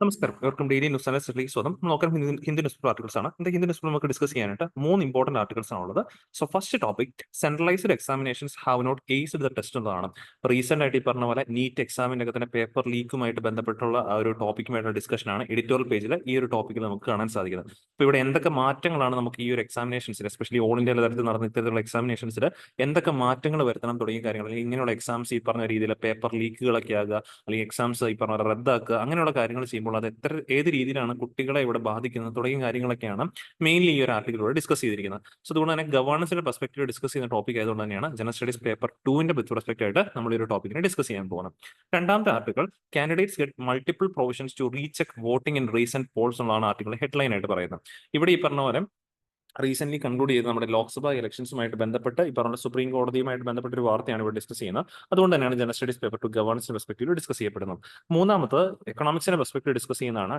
നമസ്കാരം. എവർക്കും daily news അനാലിസിസിലേക്ക് സ്വാഗതം. നമ്മൾ നോക്കാൻ ഹിന്ദു ന്യൂസ് പേപ്പർ ആർട്ടിക്കിൾസ് ആണ്. ഹിന്ദു ന്യൂസ് പേപ്പർ നമുക്ക് ഡിസ്കസ് ചെയ്യാനായിട്ട് 3 ഇമ്പോർട്ടന്റ് ആർട്ടിക്കിൾസ് ആണുള്ളത്. So first topic centralised examinations have not aced the test എന്നതാണ്. റീസെന്റ് ആയിട്ട് ഈ പറഞ്ഞ പോലെ നീറ്റ് എക്സാമിന്റെ ഒക്കെ തന്നെ പേപ്പർ ലീക്കുമായിട്ട് ബന്ധപ്പെട്ടുള്ള ആ ഒരു ടോപ്പിക്കുമായിട്ടുള്ള ഡിസ്കഷൻ ആണ് എഡിറ്റോറിയൽ പേജിൽ ഈ ഒരു ടോപ്പിക്കിൽ നമുക്ക് കാണാൻ സാധിക്കുന്നത്. അപ്പോൾ ഇവിടെ എന്തൊക്കെ മാറ്റങ്ങളാണ് നമുക്ക് ഈ ഒരു എക്സാമിനേഷൻസിൽ എസ്പെഷ്യലി ഓൾ ഇന്ത്യ തലത്തിൽ നടന്ന ഇത്തരത്തിലുള്ള എക്സാമിനേഷൻസിൽ എന്തൊക്കെ മാറ്റങ്ങൾ വരുത്തണം തുടങ്ങിയ കാര്യങ്ങൾ, അല്ലെങ്കിൽ ഇങ്ങനെയുള്ള എക്സാംസ് ഈ പറഞ്ഞ രീതിയിൽ പേപ്പർ ലീക്കുകളൊക്കെ ആകുക, അല്ലെങ്കിൽ എക്സാംസ് ഈ പറഞ്ഞ റദ്ദാക്കുക, അങ്ങനെയുള്ള കാര്യങ്ങൾ ചെയ്യുമ്പോൾ അത് ഏത് രീതിയിലാണ് കുട്ടികളെ ഇവിടെ ബാധിക്കുന്നത് തുടങ്ങിയ കാര്യങ്ങളൊക്കെയാണ് മെയിൻലി ഈ ഒരു ആർട്ടിക്കിലൂടെ ഡിസ്കസ് ചെയ്തിരിക്കുന്നത്. സോ അതുകൊണ്ട് തന്നെ ഗവേണൻസിന്റെ പെർസ്പെക്റ്റീവ് ഡിസ്കസ് ചെയ്യുന്ന ടോപ്പിക് ആയതുകൊണ്ട് തന്നെയാണ് ജനറൽ സ്റ്റഡീസ് പേപ്പർ 2ന്റെ വിത്ത് റെസ്പെക്ട് ആയിട്ട് നമ്മൾ ഈ ഒരു ടോപ്പിക്കിനെ ഡിസ്കസ് ചെയ്യാൻ പോകുന്നത്. രണ്ടാമത്തെ article candidates get multiple provisions to recheck voting in recent polls എന്നുള്ളതാണ് ആർട്ടിക്കിൾ ഹെഡ്ലൈൻ ആയിട്ട് പറയുന്നത്. ഇവിടെ ഈ പറഞ്ഞ പോലെ റീസെന്റ് കൺക്ലൂഡ് ചെയ്ത് നമ്മുടെ ലോക്സഭാ ഇലക്ഷൻസുമായിട്ട് ബന്ധപ്പെട്ട് ഈ പറഞ്ഞ സുപ്രീം കോടതിയുമായിട്ട് ബന്ധപ്പെട്ട ഒരു വാർത്തയാണ് ഇവിടെ ഡിസ്കസ് ചെയ്യുന്നത്. അതുകൊണ്ട് തന്നെയാണ് ജനറൽ സ്റ്റഡീസ് പേപ്പർ 2 ഗവേണൻസിന്റെ പെർസ്പെക്റ്റീവ് ഡിസ്കസ് ചെയ്യപ്പെടുന്നത്. മൂന്നാമത് എക്കണോമിക്സിന്റെ പെർസ്പെക്റ്റീവ് ഡിസ്കസ് ചെയ്യുന്നതാണ്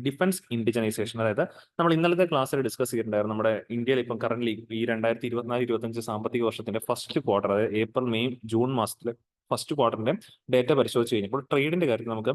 ഡിഫൻസ് ഇൻഡിജനൈസേഷൻ. അതായത് നമ്മൾ ഇന്നലത്തെ ക്ലാസ്സിൽ ഡിസ്കസ് ചെയ്തിട്ടുണ്ടായിരുന്നു നമ്മുടെ ഇന്ത്യയിൽ ഇപ്പം കറന്റ് ഈ 2024-25 സാമ്പത്തിക വർഷത്തിന്റെ ഫസ്റ്റ് ക്വാർട്ടർ, അതായത് ഏപ്രിൽ മെയ് ജൂൺ മാസത്തിലെ ഫസ്റ്റ് ക്വാർട്ടറിന്റെ ഡേറ്റ പരിശോധിച്ച് കഴിഞ്ഞപ്പോൾ ട്രേഡിന്റെ കാര്യത്തിൽ നമുക്ക്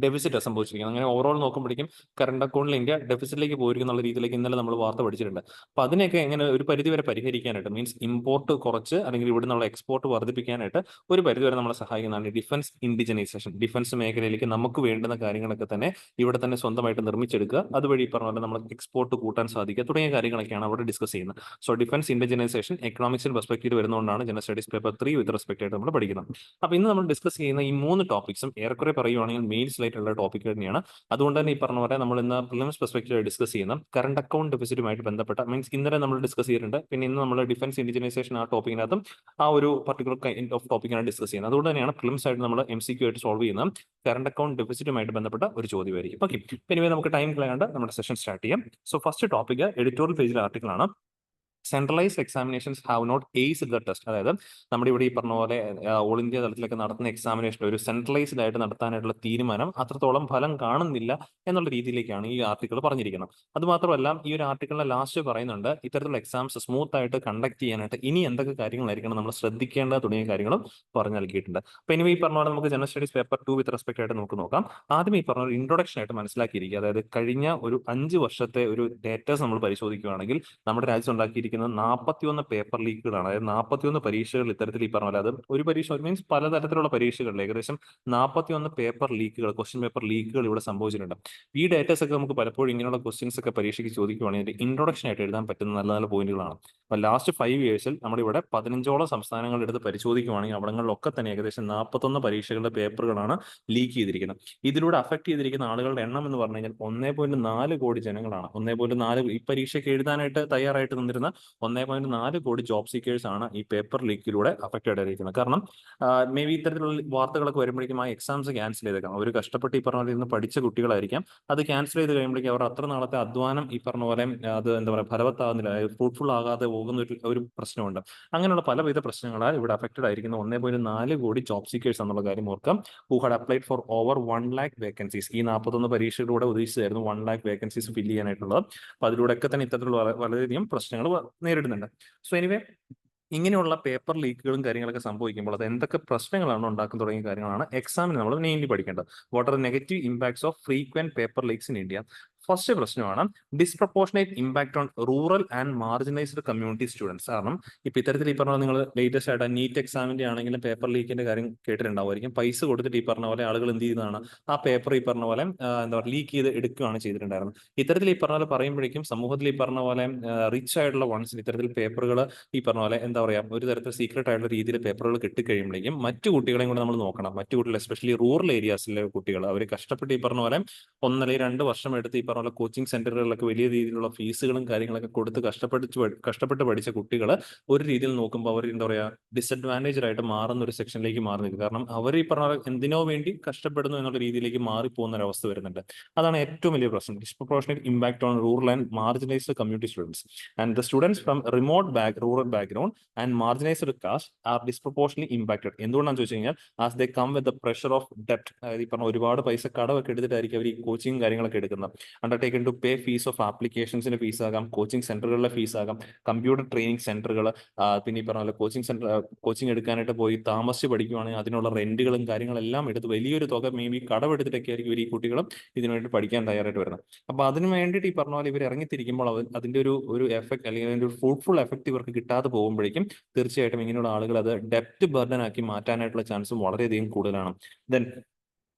ഡെഫിസിറ്റ് സംഭവിച്ചിരിക്കുന്നത്. അങ്ങനെ ഓവറോൾ നോക്കുമ്പോഴേക്കും കറണ്ട് അക്കൗണ്ടിൽ ഇന്ത്യ ഡെഫിസിറ്റിലേക്ക് പോയിരിക്കുന്ന രീതിയിലേക്ക് ഇന്നലെ നമ്മൾ വാർത്ത പഠിച്ചിട്ടുണ്ട്. അപ്പൊ അതിനെയൊക്കെ എങ്ങനെ ഒരു പരിധിവരെ പരിഹരിക്കാനായിട്ട്, മീൻസ് ഇമ്പോർട്ട് കുറച്ച് അല്ലെങ്കിൽ ഇവിടെ നിന്നുള്ള എക്സ്പോർട്ട് വർദ്ധിപ്പിക്കാനായിട്ട് ഒരു പരിധിവരെ നമ്മളെ സഹായിക്കുന്നതാണ് ഡിഫൻസ് ഇൻഡിജനൈസേഷൻ. ഡിഫൻസ് മേഖലയിലേക്ക് നമുക്ക് വേണ്ടുന്ന കാര്യങ്ങളൊക്കെ തന്നെ ഇവിടെ തന്നെ സ്വന്തമായിട്ട് നിർമ്മിച്ചെടുക്കുക, അതുവഴി പറഞ്ഞ പോലെ നമ്മൾ എക്സ്പോർട്ട് കൂട്ടാൻ സാധിക്കുക തുടങ്ങിയ കാര്യങ്ങളൊക്കെയാണ് അവിടെ ഡിസ്കസ് ചെയ്യുന്നത്. സോ ഡിഫൻസ് ഇൻഡിജനൈസേഷൻ എക്കണോമിക്സിൽ പെർസ്പെക്റ്റീവ് വരുന്നതുകൊണ്ടാണ് general studies paper 3 with respect ആയിട്ട് നമ്മൾ പഠിക്കുന്നത്. അപ്പൊ ഇന്ന് നമ്മൾ ഡിസ്കസ് ചെയ്യുന്ന ഈ 3 ടോപ്പിക്സും ഏറെക്കുറെ പറയുവാണെങ്കിൽ മെയിൻസ് ആയിട്ടുള്ള ടോപ്പിക് തന്നെയാണ്. അതുകൊണ്ട് തന്നെ ഈ പറഞ്ഞ പോലെ നമ്മൾ ഇന്ന് പ്രിലിംസ് പെർസ്പെക്റ്റീവ് ഡിസ്കസ് ചെയ്യുന്ന കറണ്ട് അക്കൗണ്ട് ഡെഫിസിറ്റുമായിട്ട് ബന്ധപ്പെട്ട, മീൻസ് ഇന്നലെ നമ്മൾ ഡിസ്കസ് ചെയ്തിട്ടുണ്ട്, പിന്നെ ഇന്ന് നമ്മൾ ഡിഫൻസ് ഇൻഡിജനൈസേഷൻ ആ ടോപ്പിക്കിനകത്തും ആ ഒരു പർട്ടിക്കുലർ കൈൻഡ് ഓഫ് ടോപ്പിക്കാണ് ഡിസ്കസ് ചെയ്യുന്നത്. അതുകൊണ്ട് തന്നെയാണ് പ്രിലിംസ് ആയിട്ട് നമ്മൾ MCQ ആയിട്ട് സോൾവ് ചെയ്യുന്ന കറണ്ട് അക്കൗണ്ട് ഡെഫിസിറ്റുമായിട്ട് ബന്ധപ്പെട്ട ഒരു ചോദ്യമായിരിക്കും. ഓക്കെ, പിന്നെ നമുക്ക് ടൈം കളയാണ്ട് നമ്മുടെ സെഷൻ സ്റ്റാർട്ട് ചെയ്യാം. സോ ഫസ്റ്റ് ടോപ്പിക് എഡിറ്റോറിയൽ പേജിലെ ആർട്ടിക്കിൾ ആണ്. Centralised examinations have not aced the test. അതായത് നമ്മുടെ ഇവിടെ ഈ പറഞ്ഞ പോലെ ഓൾ ഇന്ത്യ തലത്തിലൊക്കെ നടത്തുന്ന എക്സാമിനേഷൻ ഒരു സെൻട്രലൈസ്ഡ് ആയിട്ട് നടത്താനായിട്ടുള്ള തീരുമാനം അത്രത്തോളം ഫലം കാണുന്നില്ല എന്നുള്ള രീതിയിലേക്കാണ് ഈ ആർട്ടിക്കിൾ പറഞ്ഞിരിക്കുന്നത്. അതുമാത്രമല്ല ഈ ഒരു ആർട്ടിക്കിളിന്റെ ലാസ്റ്റ് പറയുന്നുണ്ട് ഇത്തരത്തിലുള്ള എക്സാംസ് സ്മൂത്ത് ആയിട്ട് കണ്ടക്ട് ചെയ്യാനായിട്ട് ഇനി എന്തൊക്കെ കാര്യങ്ങളായിരിക്കണം നമ്മൾ ശ്രദ്ധിക്കേണ്ട തുടങ്ങിയ കാര്യങ്ങളും പറഞ്ഞു നൽകിയിട്ടുണ്ട്. അപ്പൊ ഇനി ഈ പറഞ്ഞ പോലെ നമുക്ക് ജനറൽ സ്റ്റഡീസ് പേപ്പർ 2 വിത്ത് റെസ്പെക്ട് ആയിട്ട് നമുക്ക് നോക്കാം. ആദ്യം ഈ പറഞ്ഞ ഒരു ഇൻട്രൊഡക്ഷൻ ആയിട്ട് മനസ്സിലാക്കിയിരിക്കുക. അതായത് കഴിഞ്ഞ ഒരു 5 വർഷത്തെ ഒരു ഡേറ്റാസ് നമ്മൾ പരിശോധിക്കുകയാണെങ്കിൽ നമ്മുടെ രാജ്യത്ത് ഉണ്ടാക്കിയിരിക്കുന്ന 41 പേപ്പർ ലീക്കുകളാണ്. അതായത് 41 പരീക്ഷകൾ ഇത്തരത്തിൽ ഈ പറഞ്ഞ പോലെ, അത് ഒരു പരീക്ഷ മീൻസ് പലതരത്തിലുള്ള പരീക്ഷകളിൽ ഏകദേശം 41 പേപ്പർ ലീക്കുകൾ, ക്വസ്റ്റ്യൻ പേപ്പർ ലീക്കുകൾ ഇവിടെ സംഭവിച്ചിട്ടുണ്ട്. ഈ ഡേറ്റാസ് ഒക്കെ നമുക്ക് പലപ്പോഴും ഇങ്ങനെയുള്ള ക്വസ്റ്റ്യൻസ് ഒക്കെ പരീക്ഷയ്ക്ക് ചോദിക്കുകയാണെങ്കിൽ ഇൻട്രൊഡക്ഷൻ ആയിട്ട് എഴുതാൻ പറ്റുന്ന നല്ല നല്ല പോയിന്റുകളാണ്. അപ്പോൾ ലാസ്റ്റ് 5 ഇയേഴ്സിൽ നമ്മുടെ ഇവിടെ 15ഓളം സംസ്ഥാനങ്ങൾ എടുത്ത് പരിശോധിക്കുകയാണെങ്കിൽ അവിടങ്ങളിലൊക്കെ തന്നെ ഏകദേശം 41 പരീക്ഷകളുടെ പേപ്പറുകളാണ് ലീക്ക് ചെയ്തിരിക്കുന്നത്. ഇതിലൂടെ അഫക്ട് ചെയ്തിരിക്കുന്ന ആളുകളുടെ എണ്ണം എന്ന് പറഞ്ഞു കഴിഞ്ഞാൽ 1.4 കോടി ജനങ്ങളാണ്. 1.4 ഈ പരീക്ഷയ്ക്ക് എഴുതാനായിട്ട് തയ്യാറായിട്ട് നിന്നിരുന്ന 1.4 കോടി ജോബ് സീക്കേഴ്സ് ആണ് ഈ പേപ്പർ ലീക്കിലൂടെ അഫക്റ്റഡ് ആയിരിക്കുന്നത്. കാരണം മേ ബി ഇത്തരത്തിലുള്ള വാർത്തകളൊക്കെ വരുമ്പോഴേക്കും ആ എക്സാംസ് ക്യാൻസൽ ചെയ്തേക്കാം. അവർ കഷ്ടപ്പെട്ട് ഈ പറഞ്ഞ പോലെ ഇരുന്ന് പഠിച്ച കുട്ടികളായിരിക്കാം. അത് ക്യാൻസൽ ചെയ്ത് കഴിയുമ്പോഴേക്കും അവർ അത്ര നാളത്തെ അധ്വാനം ഈ പറഞ്ഞ പോലെ അത് എന്താ പറയുക ഫലവത്താകുന്നില്ല, ഫ്രൂട്ട്ഫുൾ ആകാതെ പോകുന്ന ഒരു പ്രശ്നമുണ്ട്. അങ്ങനെയുള്ള പലവിധ പ്രശ്നങ്ങളാൽ ഇവിടെ അഫക്റ്റഡ് ആയിരിക്കുന്ന 1.4 കോടി ജോബ് സീക്കേഴ്സ് എന്നുള്ള കാര്യം ഓർക്കാം. Who had applied for over 1 lakh vacancies. ഈ 41 പരീക്ഷകളിലൂടെ ഉദ്ദേശിച്ചായിരുന്നു 1 lakh വേക്കൻസീസ് ഫില്ല് ചെയ്യാനായിട്ടുള്ളത്. അപ്പൊ അതിലൂടെയൊക്കെ തന്നെ ഇത്തരത്തിലുള്ള വളരെയധികം പ്രശ്നങ്ങൾ നേരിടുന്നുണ്ട്. സോ എനിവേ ഇങ്ങനെയുള്ള പേപ്പർ ലീക്കുകളും കാര്യങ്ങളൊക്കെ സംഭവിക്കുമ്പോൾ അത് എന്തൊക്കെ പ്രശ്നങ്ങളാണ് ഉണ്ടാക്കുന്ന തുടങ്ങിയ കാര്യങ്ങളാണ് എക്സാമിന് നമ്മൾ മെയിൻലി പഠിക്കേണ്ടത്. What are negative impacts of frequent paper leaks in India. First പ്രശ്നമാണ് disproportionate impact on rural and marginalised community students. കാരണം ഇപ്പൊ ഇത്തരത്തിൽ ഈ പറഞ്ഞ നിങ്ങൾ ലേറ്റസ്റ്റ് ആയിട്ട് നീറ്റ് എക്സാമിന്റെ ആണെങ്കിലും പേപ്പർ ലീക്കിന്റെ കാര്യം കേട്ടിട്ടുണ്ടാവുമായിരിക്കും. പൈസ കൊടുത്തിട്ട് ഈ പറഞ്ഞ പോലെ ആളുകൾ എന്ത് ചെയ്യുന്നതാണ്, ആ പേപ്പർ ഈ പറഞ്ഞ പോലെ എന്താ പറയുക ലീക്ക് ചെയ്ത് എടുക്കുകയാണ് ചെയ്തിട്ടുണ്ടായിരുന്നത്. ഇത്തരത്തിൽ ഈ പറഞ്ഞ പോലെ പറയുമ്പോഴേക്കും സമൂഹത്തിൽ ഈ പറഞ്ഞ പോലെ റിച്ച് ആയിട്ടുള്ള വൺസിന് ഇത്തരത്തിൽ പേപ്പറുകൾ ഈ പറഞ്ഞ പോലെ എന്താ പറയാ ഒരു തരത്തിൽ സീക്രട്ട് ആയിട്ടുള്ള രീതിയിൽ പേപ്പറുകൾ കിട്ടിക്കഴിയുമ്പോഴേക്കും മറ്റു കുട്ടികളെയും കൂടെ നമ്മൾ നോക്കണം. മറ്റു കുട്ടികൾ എസ്പെഷ്യലി റൂറൽ ഏരിയാസിലെ കുട്ടികൾ അവർ കഷ്ടപ്പെട്ട് ഈ പറഞ്ഞ പോലെ 1 അല്ലെങ്കിൽ 2 വർഷം എടുത്ത് ഈ പറഞ്ഞ പോലെ കോച്ചിങ് സെന്ററുകളിലൊക്കെ വലിയ രീതിയിലുള്ള ഫീസുകളും കാര്യങ്ങളൊക്കെ കൊടുത്ത് കഷ്ടപ്പെട്ട് പഠിച്ച കുട്ടികൾ ഒരു രീതിയിൽ നോക്കുമ്പോൾ അവർ എന്താ പറയാ ഡിസഡ്വാൻറ്റേജ് ആയിട്ട് മാറുന്ന ഒരു സെക്ഷനിലേക്ക് മാറി നിൽക്കും. കാരണം അവർ ഈ പറഞ്ഞ എന്തിനോ വേണ്ടി കഷ്ടപ്പെടുന്നു എന്നുള്ള രീതിയിലേക്ക് മാറിപ്പോകുന്ന ഒരു അവസ്ഥ വരുന്നുണ്ട്. അതാണ് ഏറ്റവും വലിയ പ്രശ്നം. Disproportionate impact on rural and marginalised community students and the students from rural background and marginalised caste are disproportionately impacted. എന്തുകൊണ്ടാണെന്ന് ചോദിച്ചു കഴിഞ്ഞാൽ as they come with the pressure of ഡെപ്റ്റ്. അതായത് ഈ പറഞ്ഞ ഒരുപാട് പൈസ കടമൊക്കെ എടുത്തിട്ടായിരിക്കും അവർ ഈ കോച്ചിങ് കാര്യങ്ങളൊക്കെ എടുക്കുന്നത്. Undertaken to pay fees of ആപ്ലിക്കേഷൻസിന്റെ ഫീസ് ആകാം, കോച്ചിങ് സെന്ററുകളുടെ ഫീസ് ആകാം, കമ്പ്യൂട്ടർ ട്രെയിനിങ് സെന്ററുകൾ, പിന്നെ ഈ പറഞ്ഞ പോലെ കോച്ചിങ് എടുക്കാനായിട്ട് പോയി താമസിച്ച് പഠിക്കുവാണെങ്കിൽ അതിനുള്ള റെന്റുകളും കാര്യങ്ങളെല്ലാം എടുത്ത് വലിയൊരു തുക മേ ബി കടമെടുത്തിട്ടൊക്കെ ആയിരിക്കും ഈ കുട്ടികളും ഇതിനു വേണ്ടി പഠിക്കാൻ തയ്യാറായിട്ട് വരുന്നത്. അപ്പൊ അതിന് വേണ്ടിയിട്ട് ഈ പറഞ്ഞ പോലെ ഇവർ ഇറങ്ങിത്തിരിക്കുമ്പോൾ അതിന്റെ ഒരു എഫക്ട് അല്ലെങ്കിൽ അതിന്റെ ഒരു ഫ്രൂട്ട്ഫുൾ എഫക്ട് ഇവർക്ക് കിട്ടാതെ പോകുമ്പോഴേക്കും തീർച്ചയായിട്ടും ഇങ്ങനെയുള്ള ആളുകൾ അത് ഡെപ്റ്റ് ബർഡൻ ആക്കി മാറ്റാനായിട്ടുള്ള ചാൻസും വളരെയധികം കൂടുതലാണ്. ദെൻ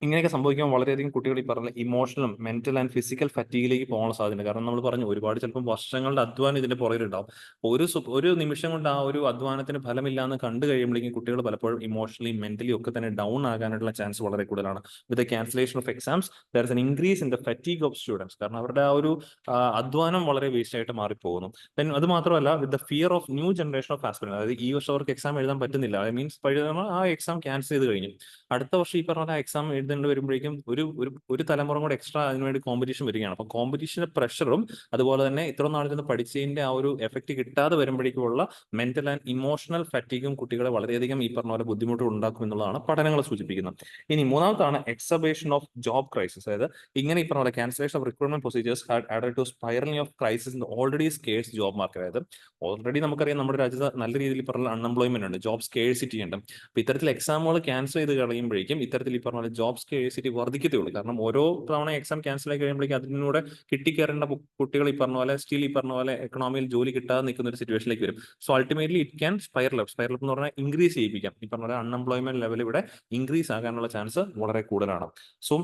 ഇങ്ങനെയൊക്കെ സംഭവിക്കുമ്പോൾ വളരെയധികം കുട്ടികൾ ഈ പറഞ്ഞ ഇമോഷണലും മെന്റൽ ആൻഡ് ഫിസിക്കൽ ഫറ്റീഗിലേക്ക് പോകാൻ സാധ്യത. കാരണം നമ്മൾ പറഞ്ഞു ഒരുപാട് ചിലപ്പോൾ വർഷങ്ങളുടെ അധ്വാനം ഇതിന്റെ പുറകിലുണ്ടാവും. ഒരു നിമിഷം കൊണ്ട് ആ ഒരു അധ്വാനത്തിന് ഫലമില്ലാന്ന് കണ്ടു കഴിയുമ്പോഴേക്കും കുട്ടികൾ പലപ്പോഴും ഇമോഷണലി മെന്റലി ഒക്കെ തന്നെ ഡൗൺ ആകാനായിട്ടുള്ള ചാൻസ് വളരെ കൂടുതലാണ്. With cancellation of exams there is an increase in the fatigue of students. കാരണം അവരുടെ ആ ഒരു അധ്വാനം വളരെ വേസ്റ്റ് ആയിട്ട് മാറിപ്പോകുന്നു. അത് മാത്രമല്ല with the fear of new generation of aspirant, അതായത് ഈ വർഷം അവർക്ക് എക്സാം എഴുതാൻ പറ്റുന്നില്ല, ഐ മീൻസ് ആ എക്സാം ക്യാൻസൽ ചെയ്ത് കഴിഞ്ഞു, അടുത്ത വർഷം ഈ പറഞ്ഞ എക്സാം എഴുതേണ്ടി വരുമ്പോഴേക്കും ഒരു തലമുറ കൂടെ എക്സ്ട്രാ അതിനുവേണ്ടി കോമ്പറ്റീഷൻ വരികയാണ്. അപ്പൊ കോമ്പറ്റീഷന്റെ പ്രഷറും അതുപോലെ തന്നെ ഇത്ര നാളിൽ നിന്ന് പഠിച്ചതിന്റെ ആ ഒരു എഫക്ട് കിട്ടാതെ വരുമ്പോഴേക്കുമുള്ള മെന്റൽ ആൻഡ് ഇമോഷണൽ ഫറ്റീഗും കുട്ടികളെ വളരെയധികം ഈ പറഞ്ഞ പോലെ ബുദ്ധിമുട്ട് ഉണ്ടാക്കും എന്നുള്ളതാണ് പഠനങ്ങൾ സൂചിപ്പിക്കുന്നത്. ഇനി മൂന്നാമത്താണ് എക്സബേഷൻ ഓഫ് ജോബ് ക്രൈസിസ്. അതായത് ഇങ്ങനെ ഈ പറഞ്ഞ പോലെ cancellation of recruitment procedures had added to spiralling of crisis in already scarce job market. അതായത് ഓൾറെഡി നമുക്കറിയാം നമ്മുടെ രാജ്യത്ത് നല്ല രീതിയിൽ പറഞ്ഞ അൺഎംപ്ലോയ്മെന്റ് ഉണ്ട്, ജോബ് സ്കേഴ്സിറ്റി ഉണ്ട്. അപ്പൊ ഇത്തരത്തിൽ എക്സാമുകൾ ക്യാൻസൽ ചെയ്ത് കളയുമ്പോഴേക്കും ഇത്തരത്തിൽ ഈ പറഞ്ഞ പോലെ ജോബ് സ്കേഴ്സിറ്റി വർദ്ധിക്കത്തുള്ളൂ. കാരണം ഓരോ തവണ എക്സാം ക്യാൻസൽ ആയി കഴിയുമ്പോഴേക്കും അതിലൂടെ കിട്ടിക്കയറേണ്ട കുട്ടികൾ ഈ പറഞ്ഞ പോലെ സ്റ്റിൽ ഈ പറഞ്ഞ പോലെ എക്കണോമിയിൽ ജോലി കിട്ടാതെ നിൽക്കുന്ന ഒരു സിറ്റുവേഷനിലേക്ക് വരും. So ultimately it can spiral എന്ന് പറഞ്ഞാൽ ഇൻക്രീസ് ചെയ്യിപ്പിക്കാം. ഈ പറഞ്ഞ പോലെ അൺഎംപ്ലോയ്മെന്റ് ലെവൽ ഇവിടെ ഇൻക്രീസ് ആകാനുള്ള ചാൻസ് വളരെ കൂടുതലാണ്. സോ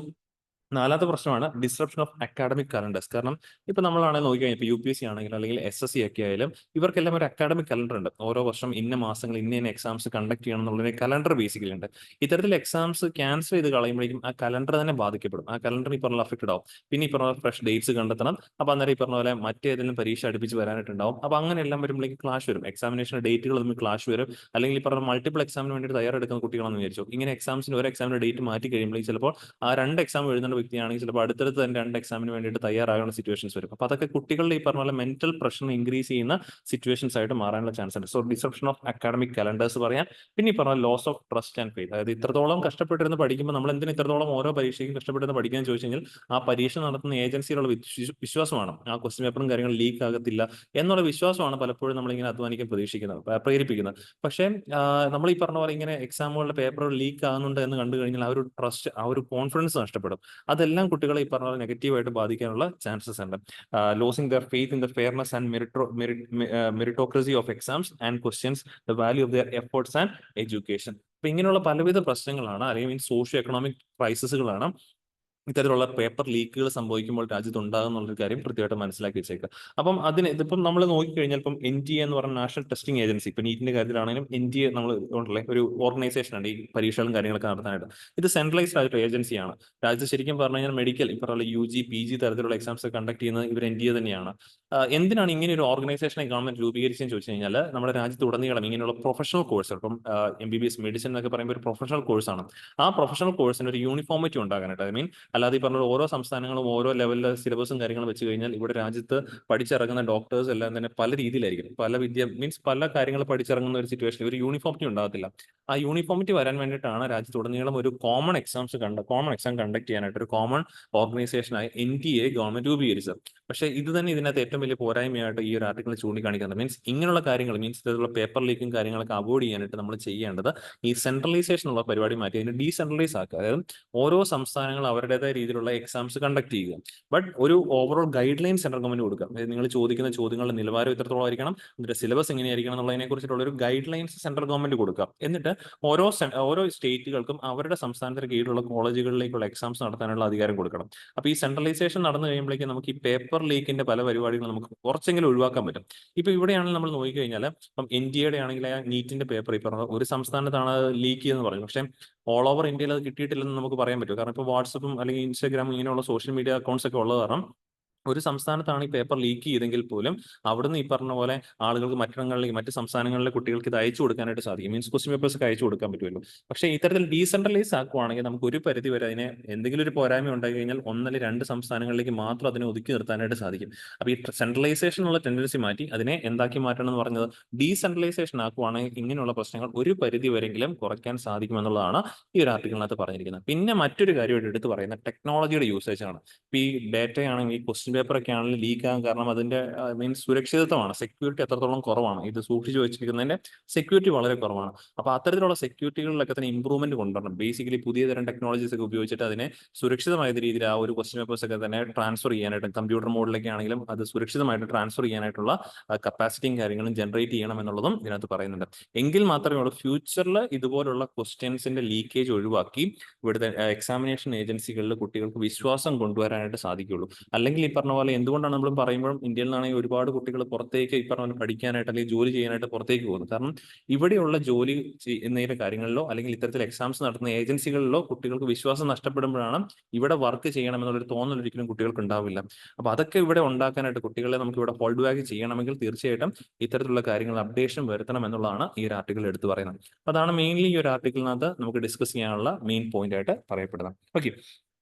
നാലാമത്തെ പ്രശ്നമാണ് ഡിസ്റപ്ഷൻ ഓഫ് അക്കാഡമിക് കലണ്ടേഴ്സ്. കാരണം ഇപ്പൊ നമ്മളാണെങ്കിൽ നോക്കിക്കഴിഞ്ഞാൽ ഇപ്പൊ UPSC ആണെങ്കിലും അല്ലെങ്കിൽ SSC ഒക്കെ ആയാലും ഇവർക്കെല്ലാം ഒരു അക്കാഡമിക് കലണ്ടർ ഉണ്ട്. ഓരോ വർഷം ഇന്ന മാസങ്ങൾ ഇന്ന എക്സാംസ് കണ്ടക്ട് ചെയ്യണം എന്നുള്ളൊരു കലണ്ടർ ബേസിക്കലി ഉണ്ട്. ഇത്തരത്തിൽ എക്സാംസ് ക്യാൻസൽ ചെയ്ത് കളയുമ്പോഴേക്കും ആ കലണ്ടർ തന്നെ ബാധിക്കപ്പെടും. ആ കലണ്ടർ ഈ പറഞ്ഞ അഫക്റ്റഡ് ആവും. പിന്നെ ഈ പറഞ്ഞ ഫ്രഷ് ഡേറ്റ്സ് കണ്ടെത്തണം. അപ്പൊ അന്നേരം ഈ പറഞ്ഞ പോലെ മറ്റേതെങ്കിലും പരീക്ഷ അടുപ്പിച്ച് വരാനായിട്ടുണ്ടാവും. അപ്പൊ അങ്ങനെ എല്ലാം വരുമ്പോഴേക്കും ക്ലാഷ് വരും, എക്സാമിനേഷൻ ഡേറ്റുകൾ തമ്മിൽ ക്ലാഷ് വരും. അല്ലെങ്കിൽ ഈ പറഞ്ഞ മൾട്ടിപ്പിൾ എക്സാമിന് വേണ്ടി തയ്യാറെടുക്കുന്ന കുട്ടികളെന്ന് വിചാരിച്ചു, ഇങ്ങനെ എക്സാംസിന് ഒരു എക്സാമിന്റെ ഡേറ്റ് മാറ്റി കഴിയുമ്പോഴേക്കും ചിലപ്പോൾ ആ രണ്ട് എക്സാം എഴുതുന്ന വ്യക്തിയാണെങ്കിൽ ചിലപ്പോൾ അടുത്തടുത്ത് തന്നെ രണ്ട് എക്സാമിന് വേണ്ടിയിട്ട് തയ്യാറാകുന്ന സിറ്റുവേഷൻസ് വരും. അപ്പൊ അതൊക്കെ കുട്ടികളുടെ ഈ പറഞ്ഞ പോലെ മെന്റൽ പ്രഷർ ഇൻക്രീസ് ചെയ്യുന്ന സിറ്റുവേഷൻസ് ആയിട്ട് മാറാനുള്ള ചാൻസ് ഉണ്ട്. So disruption of academic calendars പറയാം. പിന്നെ ഈ പറഞ്ഞ loss of trust and faith. അതായത് ഇത്രത്തോളം കഷ്ടപ്പെട്ടിരുന്ന് പഠിക്കുമ്പോൾ നമ്മൾ എന്തിന് ഇത്രത്തോളം ഓരോ പരീക്ഷയ്ക്കും കഷ്ടപ്പെട്ടിരുന്ന് പഠിക്കാൻ ചോദിച്ചു കഴിഞ്ഞാൽ ആ പരീക്ഷ നടത്തുന്ന ഏജൻസിയിലുള്ള വിശ്വാസമാണ്, ആ ക്വസ്റ്റ്യൻ പേപ്പറും കാര്യങ്ങളും ലീക്ക് ആകത്തില്ല എന്നുള്ള വിശ്വാസമാണ് പലപ്പോഴും നമ്മളിങ്ങനെ അധ്വാനിക്കാൻ പ്രേരിപ്പിക്കുന്നത്. പക്ഷേ നമ്മൾ ഈ പറഞ്ഞ പോലെ ഇങ്ങനെ എക്സാമുകളുടെ പേപ്പറുകൾ ലീക്ക് ആകുന്നുണ്ട് എന്ന് കണ്ടു കഴിഞ്ഞാൽ ആ ഒരു ട്രസ്റ്റ്, ആ ഒരു കോൺഫിഡൻസ് നഷ്ടപ്പെടും. അതെല്ലാം കുട്ടികളെ ഈ പറഞ്ഞ നെഗറ്റീവായിട്ട് ബാധിക്കാനുള്ള ചാൻസസ് ഉണ്ട്. Losing there faith in the fairness and meritocracy of exams and questions the value of there efforts and education. അപ്പൊ ഇങ്ങനെയുള്ള പലവിധ പ്രശ്നങ്ങളാണ് അല്ലെങ്കിൽ സോഷ്യോ എക്കണോമിക് ക്രൈസിസുകളാണ് ഇത്തരത്തിലുള്ള പേപ്പർ ലീക്കുകൾ സംഭവിക്കുമ്പോൾ രാജ്യത്ത് ഉണ്ടാകുന്ന കാര്യം കൃത്യമായിട്ട് മനസ്സിലാക്കി വെച്ചേക്കുക. അപ്പം ഇതിപ്പം നമ്മൾ നോക്കിക്കഴിഞ്ഞാൽ ഇപ്പം NTA എന്ന് പറഞ്ഞ നാഷണൽ ടെസ്റ്റിംഗ് ഏജൻസി, ഇപ്പൊ നീറ്റിന്റെ കാര്യത്തിലാണെങ്കിലും NTA നമ്മൾ ഉണ്ടല്ലേ ഒരു ഓർഗനൈസേഷൻ ആണ് ഈ പരീക്ഷകളും കാര്യങ്ങളൊക്കെ നടത്താനായിട്ട്. ഇത് സെൻട്രലൈസ്ഡ് ആയിട്ടുള്ള ഏജൻസിയാണ്. രാജ്യത്ത് ശരിക്കും പറഞ്ഞു കഴിഞ്ഞാൽ മെഡിക്കൽ ഇപ്പൊ UG PG തരത്തിലുള്ള എക്സാംസ് കണ്ടക്ട് ചെയ്യുന്നത് ഇവർ NTA തന്നെയാണ്. എന്തിനാണ് ഇങ്ങനെ ഒരു ഓർഗനൈസേഷനെ ഗവൺമെന്റ് രൂപീകരിച്ചെന്ന് ചോദിച്ചു കഴിഞ്ഞാൽ നമ്മുടെ രാജ്യത്ത് ഉടനീളം ഇങ്ങനെയുള്ള പ്രൊഫഷണൽ കോഴ്സ്, ഇപ്പം MBBS മെഡിസിൻ എന്നൊക്കെ പറയുമ്പോൾ ഒരു പ്രൊഫഷണൽ കോഴ്സാണ്. ആ പ്രൊഫഷണൽ കോഴ്സിന് ഒരു യൂണിഫോമിറ്റി ഉണ്ടാകാനായിട്ട്, ഐ മീൻ അല്ലാതെ ഈ പറഞ്ഞ ഓരോ സംസ്ഥാനങ്ങളും ഓരോ ലെവലിലെ സിലബസും കാര്യങ്ങളും വെച്ച് കഴിഞ്ഞാൽ ഇവിടെ രാജ്യത്ത് പഠിച്ചിറങ്ങുന്ന ഡോക്ടേഴ്സ് എല്ലാം തന്നെ പല രീതിയിലായിരിക്കും, പല കാര്യങ്ങൾ പഠിച്ചിറങ്ങുന്ന ഒരു സിറ്റുവേഷൻ, ഒരു യൂണിഫോമിറ്റി ഉണ്ടാകത്തില്ല. ആ യൂണിഫോമിറ്റി വരാൻ വേണ്ടിയിട്ടാണ് രാജ്യത്തുടനീളം ഒരു കോമൺ എക്സാം കണ്ടക്ട് ചെയ്യാനായിട്ട് ഒരു കോമൺ ഓർഗനൈസേഷനായി NTA ഗവൺമെന്റ് രൂപീകരിച്ചത്. പക്ഷേ ഇത് തന്നെ ഇതിനകത്ത് ഏറ്റവും വലിയ പോരായ്മയായിട്ട് ഈ ഒരു ആർട്ടിക്കിൾ ചൂണ്ടിക്കാണിക്കുന്നത്. മീൻസ് ഇങ്ങനെയുള്ള കാര്യങ്ങൾ, ഇത്തരത്തിലുള്ള പേപ്പർ ലീക്കും കാര്യങ്ങളൊക്കെ അവോയ്ഡ് ചെയ്യാനായിട്ട് നമ്മൾ ചെയ്യേണ്ടത് ഈ സെൻട്രലൈസേഷൻ ഉള്ള പരിപാടി മാറ്റി അതിന് ഡീസെൻട്രലൈസ് ആക്കുക. അതായത് ഓരോ സംസ്ഥാനങ്ങളും അവരുടേതായ രീതിയിലുള്ള എക്സാംസ് കണ്ടക്ട് ചെയ്യുക. ബട്ട് ഒരു overall guide line central government കൊടുക്കുക. അതായത് നിങ്ങൾ ചോദിക്കുന്ന ചോദ്യങ്ങളുടെ നിലവാരം ഇത്രത്തോളം ആയിരിക്കണം, ഇതിന്റെ സിലബസ് എങ്ങനെയായിരിക്കണം എന്നുള്ളതിനെ കുറിച്ചിട്ടുള്ള ഒരു ഗൈഡ് ലൈൻസ് സെൻട്രൽ ഗവൺമെന്റ് കൊടുക്കുക. എന്നിട്ട് ഓരോ സ്റ്റേറ്റുകൾക്കും അവരുടെ സംസ്ഥാനത്തിന് കീഴിലുള്ള കോളേജുകളിലേക്കുള്ള എക്സാംസ് നടത്താനുള്ള അധികാരം കൊടുക്കണം. അപ്പൊ ഈ സെൻട്രലൈസേഷൻ നടന്നു കഴിയുമ്പോഴേക്കും നമുക്ക് ഈ പേപ്പർ ലീക്കിന്റെ പല പരിപാടികളും നമുക്ക് കുറച്ചെങ്കിലും ഒഴിവാക്കാൻ പറ്റും. ഇപ്പൊ ഇവിടെയാണെങ്കിൽ നമ്മൾ നോക്കിക്കഴിഞ്ഞാൽ ഇപ്പം NTA ആണെങ്കിൽ നീറ്റിന്റെ പേപ്പർ ഈ പറഞ്ഞ ഒരു സംസ്ഥാനത്താണ് ലീക്ക് ചെയ്തെന്ന് പറഞ്ഞു, പക്ഷേ ഓൾ ഓവർ ഇന്ത്യയിൽ അത് കിട്ടിയിട്ടില്ലെന്ന് നമുക്ക് പറയാൻ പറ്റും. കാരണം ഇപ്പോൾ വാട്സപ്പും അല്ലെങ്കിൽ ഇൻസ്റ്റാഗ്രാമും ഇങ്ങനെയുള്ള സോഷ്യൽ മീഡിയ അക്കൗണ്ട്സ് ഒക്കെ ഉള്ളത് കാരണം ഒരു സംസ്ഥാനത്താണ് ഈ പേപ്പർ ലീക്ക് ചെയ്തെങ്കിൽ പോലും അവിടുന്ന് ഈ പറഞ്ഞ പോലെ ആളുകൾക്ക് മറ്റിടങ്ങളിലേക്ക്, മറ്റ് സംസ്ഥാനങ്ങളിലെ കുട്ടികൾക്ക് ഇത് അയച്ചു കൊടുക്കാനായിട്ട് സാധിക്കും. മീൻസ് ക്വസ്റ്റ്യൻ പേപ്പേഴ്സ് ഒക്കെ അയച്ചു കൊടുക്കാൻ പറ്റുമല്ലോ. പക്ഷേ ഇത്തരത്തിൽ ഡീസെൻട്രലൈസ് ആക്കുവാണെങ്കിൽ നമുക്ക് ഒരു പരിധി വരെ അതിനെ എന്തെങ്കിലും ഒരു പോരായ്മ ഉണ്ടായി കഴിഞ്ഞാൽ 1 അല്ലെങ്കിൽ 2 സംസ്ഥാനങ്ങളിലേക്ക് മാത്രം അതിനെ ഒതുക്കി നിർത്താനായിട്ട് സാധിക്കും. അപ്പോൾ ഈ സെൻട്രലൈസേഷൻ ഉള്ള ടെൻഡൻസി മാറ്റി അതിനെ എന്താക്കി മാറ്റണം എന്ന് പറഞ്ഞത് ഡീസെൻട്രലൈസേഷൻ ആക്കുവാണെങ്കിൽ ഇങ്ങനെയുള്ള പ്രശ്നങ്ങൾ ഒരു പരിധി വരെങ്കിലും കുറയ്ക്കാൻ സാധിക്കുമെന്നുള്ളതാണ് ഈ ഒരു ആർട്ടിക്കിളിനകത്ത് പറഞ്ഞിരിക്കുന്നത്. പിന്നെ മറ്റൊരു കാര്യമായിട്ട് എടുത്ത് പറയുന്ന ടെക്നോളജിയുടെ യൂസേജ് ആണ്. ഈ ഡേറ്റ ആണെങ്കിൽ ഈ ക്വസ്റ്റ്യൻ പേപ്പർ ഒക്കെ ആണെങ്കിലും ലീക്ക് ആകാൻ കാരണം അതിന്റെ മീൻസ് സുരക്ഷിതത്വമാണ്, സെക്യൂരിറ്റി അത്രത്തോളം കുറവാണ്. ഇത് സൂക്ഷിച്ചു വെച്ചിരിക്കുന്നതിന്റെ സെക്യൂരിറ്റി വളരെ കുറവാണ്. അപ്പൊ അത്തരത്തിലുള്ള സെക്യൂരിറ്റികളിലൊക്കെ തന്നെ ഇംപ്രൂവ്മെന്റ് കൊണ്ടുവരണം. ബേസിക്കലി പുതിയ തരം ടെക്നോളജീസ് ഒക്കെ ഉപയോഗിച്ചിട്ട് അതിനെ സുരക്ഷിതമായ രീതിയിൽ ആ ഒരു ക്വസ്റ്റ്യൻ പേപ്പേഴ്സ് ഒക്കെ തന്നെ ട്രാൻസ്ഫർ ചെയ്യാനായിട്ട് കമ്പ്യൂട്ടർ മോഡിലൊക്കെ ആണെങ്കിലും അത് സുരക്ഷിതമായിട്ട് ട്രാൻസ്ഫർ ചെയ്യാനായിട്ടുള്ള കപ്പാസിറ്റിയും കാര്യങ്ങളും ജനറേറ്റ് ചെയ്യണം എന്നുള്ളതും ഇതിനകത്ത് പറയുന്നുണ്ട്. എങ്കിൽ മാത്രമേ ഉള്ളൂ ഫ്യൂച്ചറിൽ ഇതുപോലുള്ള ക്വസ്റ്റ്യൻസിന്റെ ലീക്കേജ് ഒഴിവാക്കി ഇവിടുത്തെ എക്സാമിനേഷൻ ഏജൻസികളിൽ കുട്ടികൾക്ക് വിശ്വാസം കൊണ്ടുവരാനായിട്ട് സാധിക്കുള്ളൂ. അല്ലെങ്കിൽ ഈ പറഞ്ഞ പോലെ എന്തുകൊണ്ടാണ് നമ്മൾ പറയുമ്പോഴും ഇന്ത്യയിൽ നിന്നാണെങ്കിൽ ഒരുപാട് കുട്ടികൾ പുറത്തേക്ക് ഈ പറഞ്ഞ പോലെ പഠിക്കാനായിട്ട് അല്ലെങ്കിൽ ജോലി ചെയ്യാനായിട്ട് പുറത്തേക്ക് പോകുന്നത്? കാരണം ഇവിടെയുള്ള ജോലി ചെയ്യുന്നതിന്റെ കാര്യങ്ങളിലോ അല്ലെങ്കിൽ ഇത്തരത്തിൽ എക്സാംസ് നടത്തുന്ന ഏജൻസികളിലോ കുട്ടികൾക്ക് വിശ്വാസം നഷ്ടപ്പെടുമ്പോഴാണ് ഇവിടെ വർക്ക് ചെയ്യണമെന്നുള്ളൊരു തോന്നൽ ഒരിക്കലും കുട്ടികൾക്ക് ഉണ്ടാവില്ല. അപ്പൊ അതൊക്കെ ഇവിടെ ഉണ്ടാക്കാനായിട്ട് കുട്ടികളെ നമുക്ക് ഇവിടെ ഹോൾഡ് ബാക്ക് ചെയ്യണമെങ്കിൽ തീർച്ചയായിട്ടും ഇത്തരത്തിലുള്ള കാര്യങ്ങൾ അപ്ഡേഷൻ വരുത്തണം എന്നുള്ളതാണ് ഈ ഒരു ആർട്ടിക്കിൾ എടുത്ത് പറയുന്നത്. അതാണ് മെയിൻലി ഈ ഒരു ആർട്ടിക്കിളിനകത്ത് നമുക്ക് ഡിസ്കസ് ചെയ്യാനുള്ള മെയിൻ പോയിന്റ് ആയിട്ട് പറയപ്പെടുന്നത്. ഓക്കെ,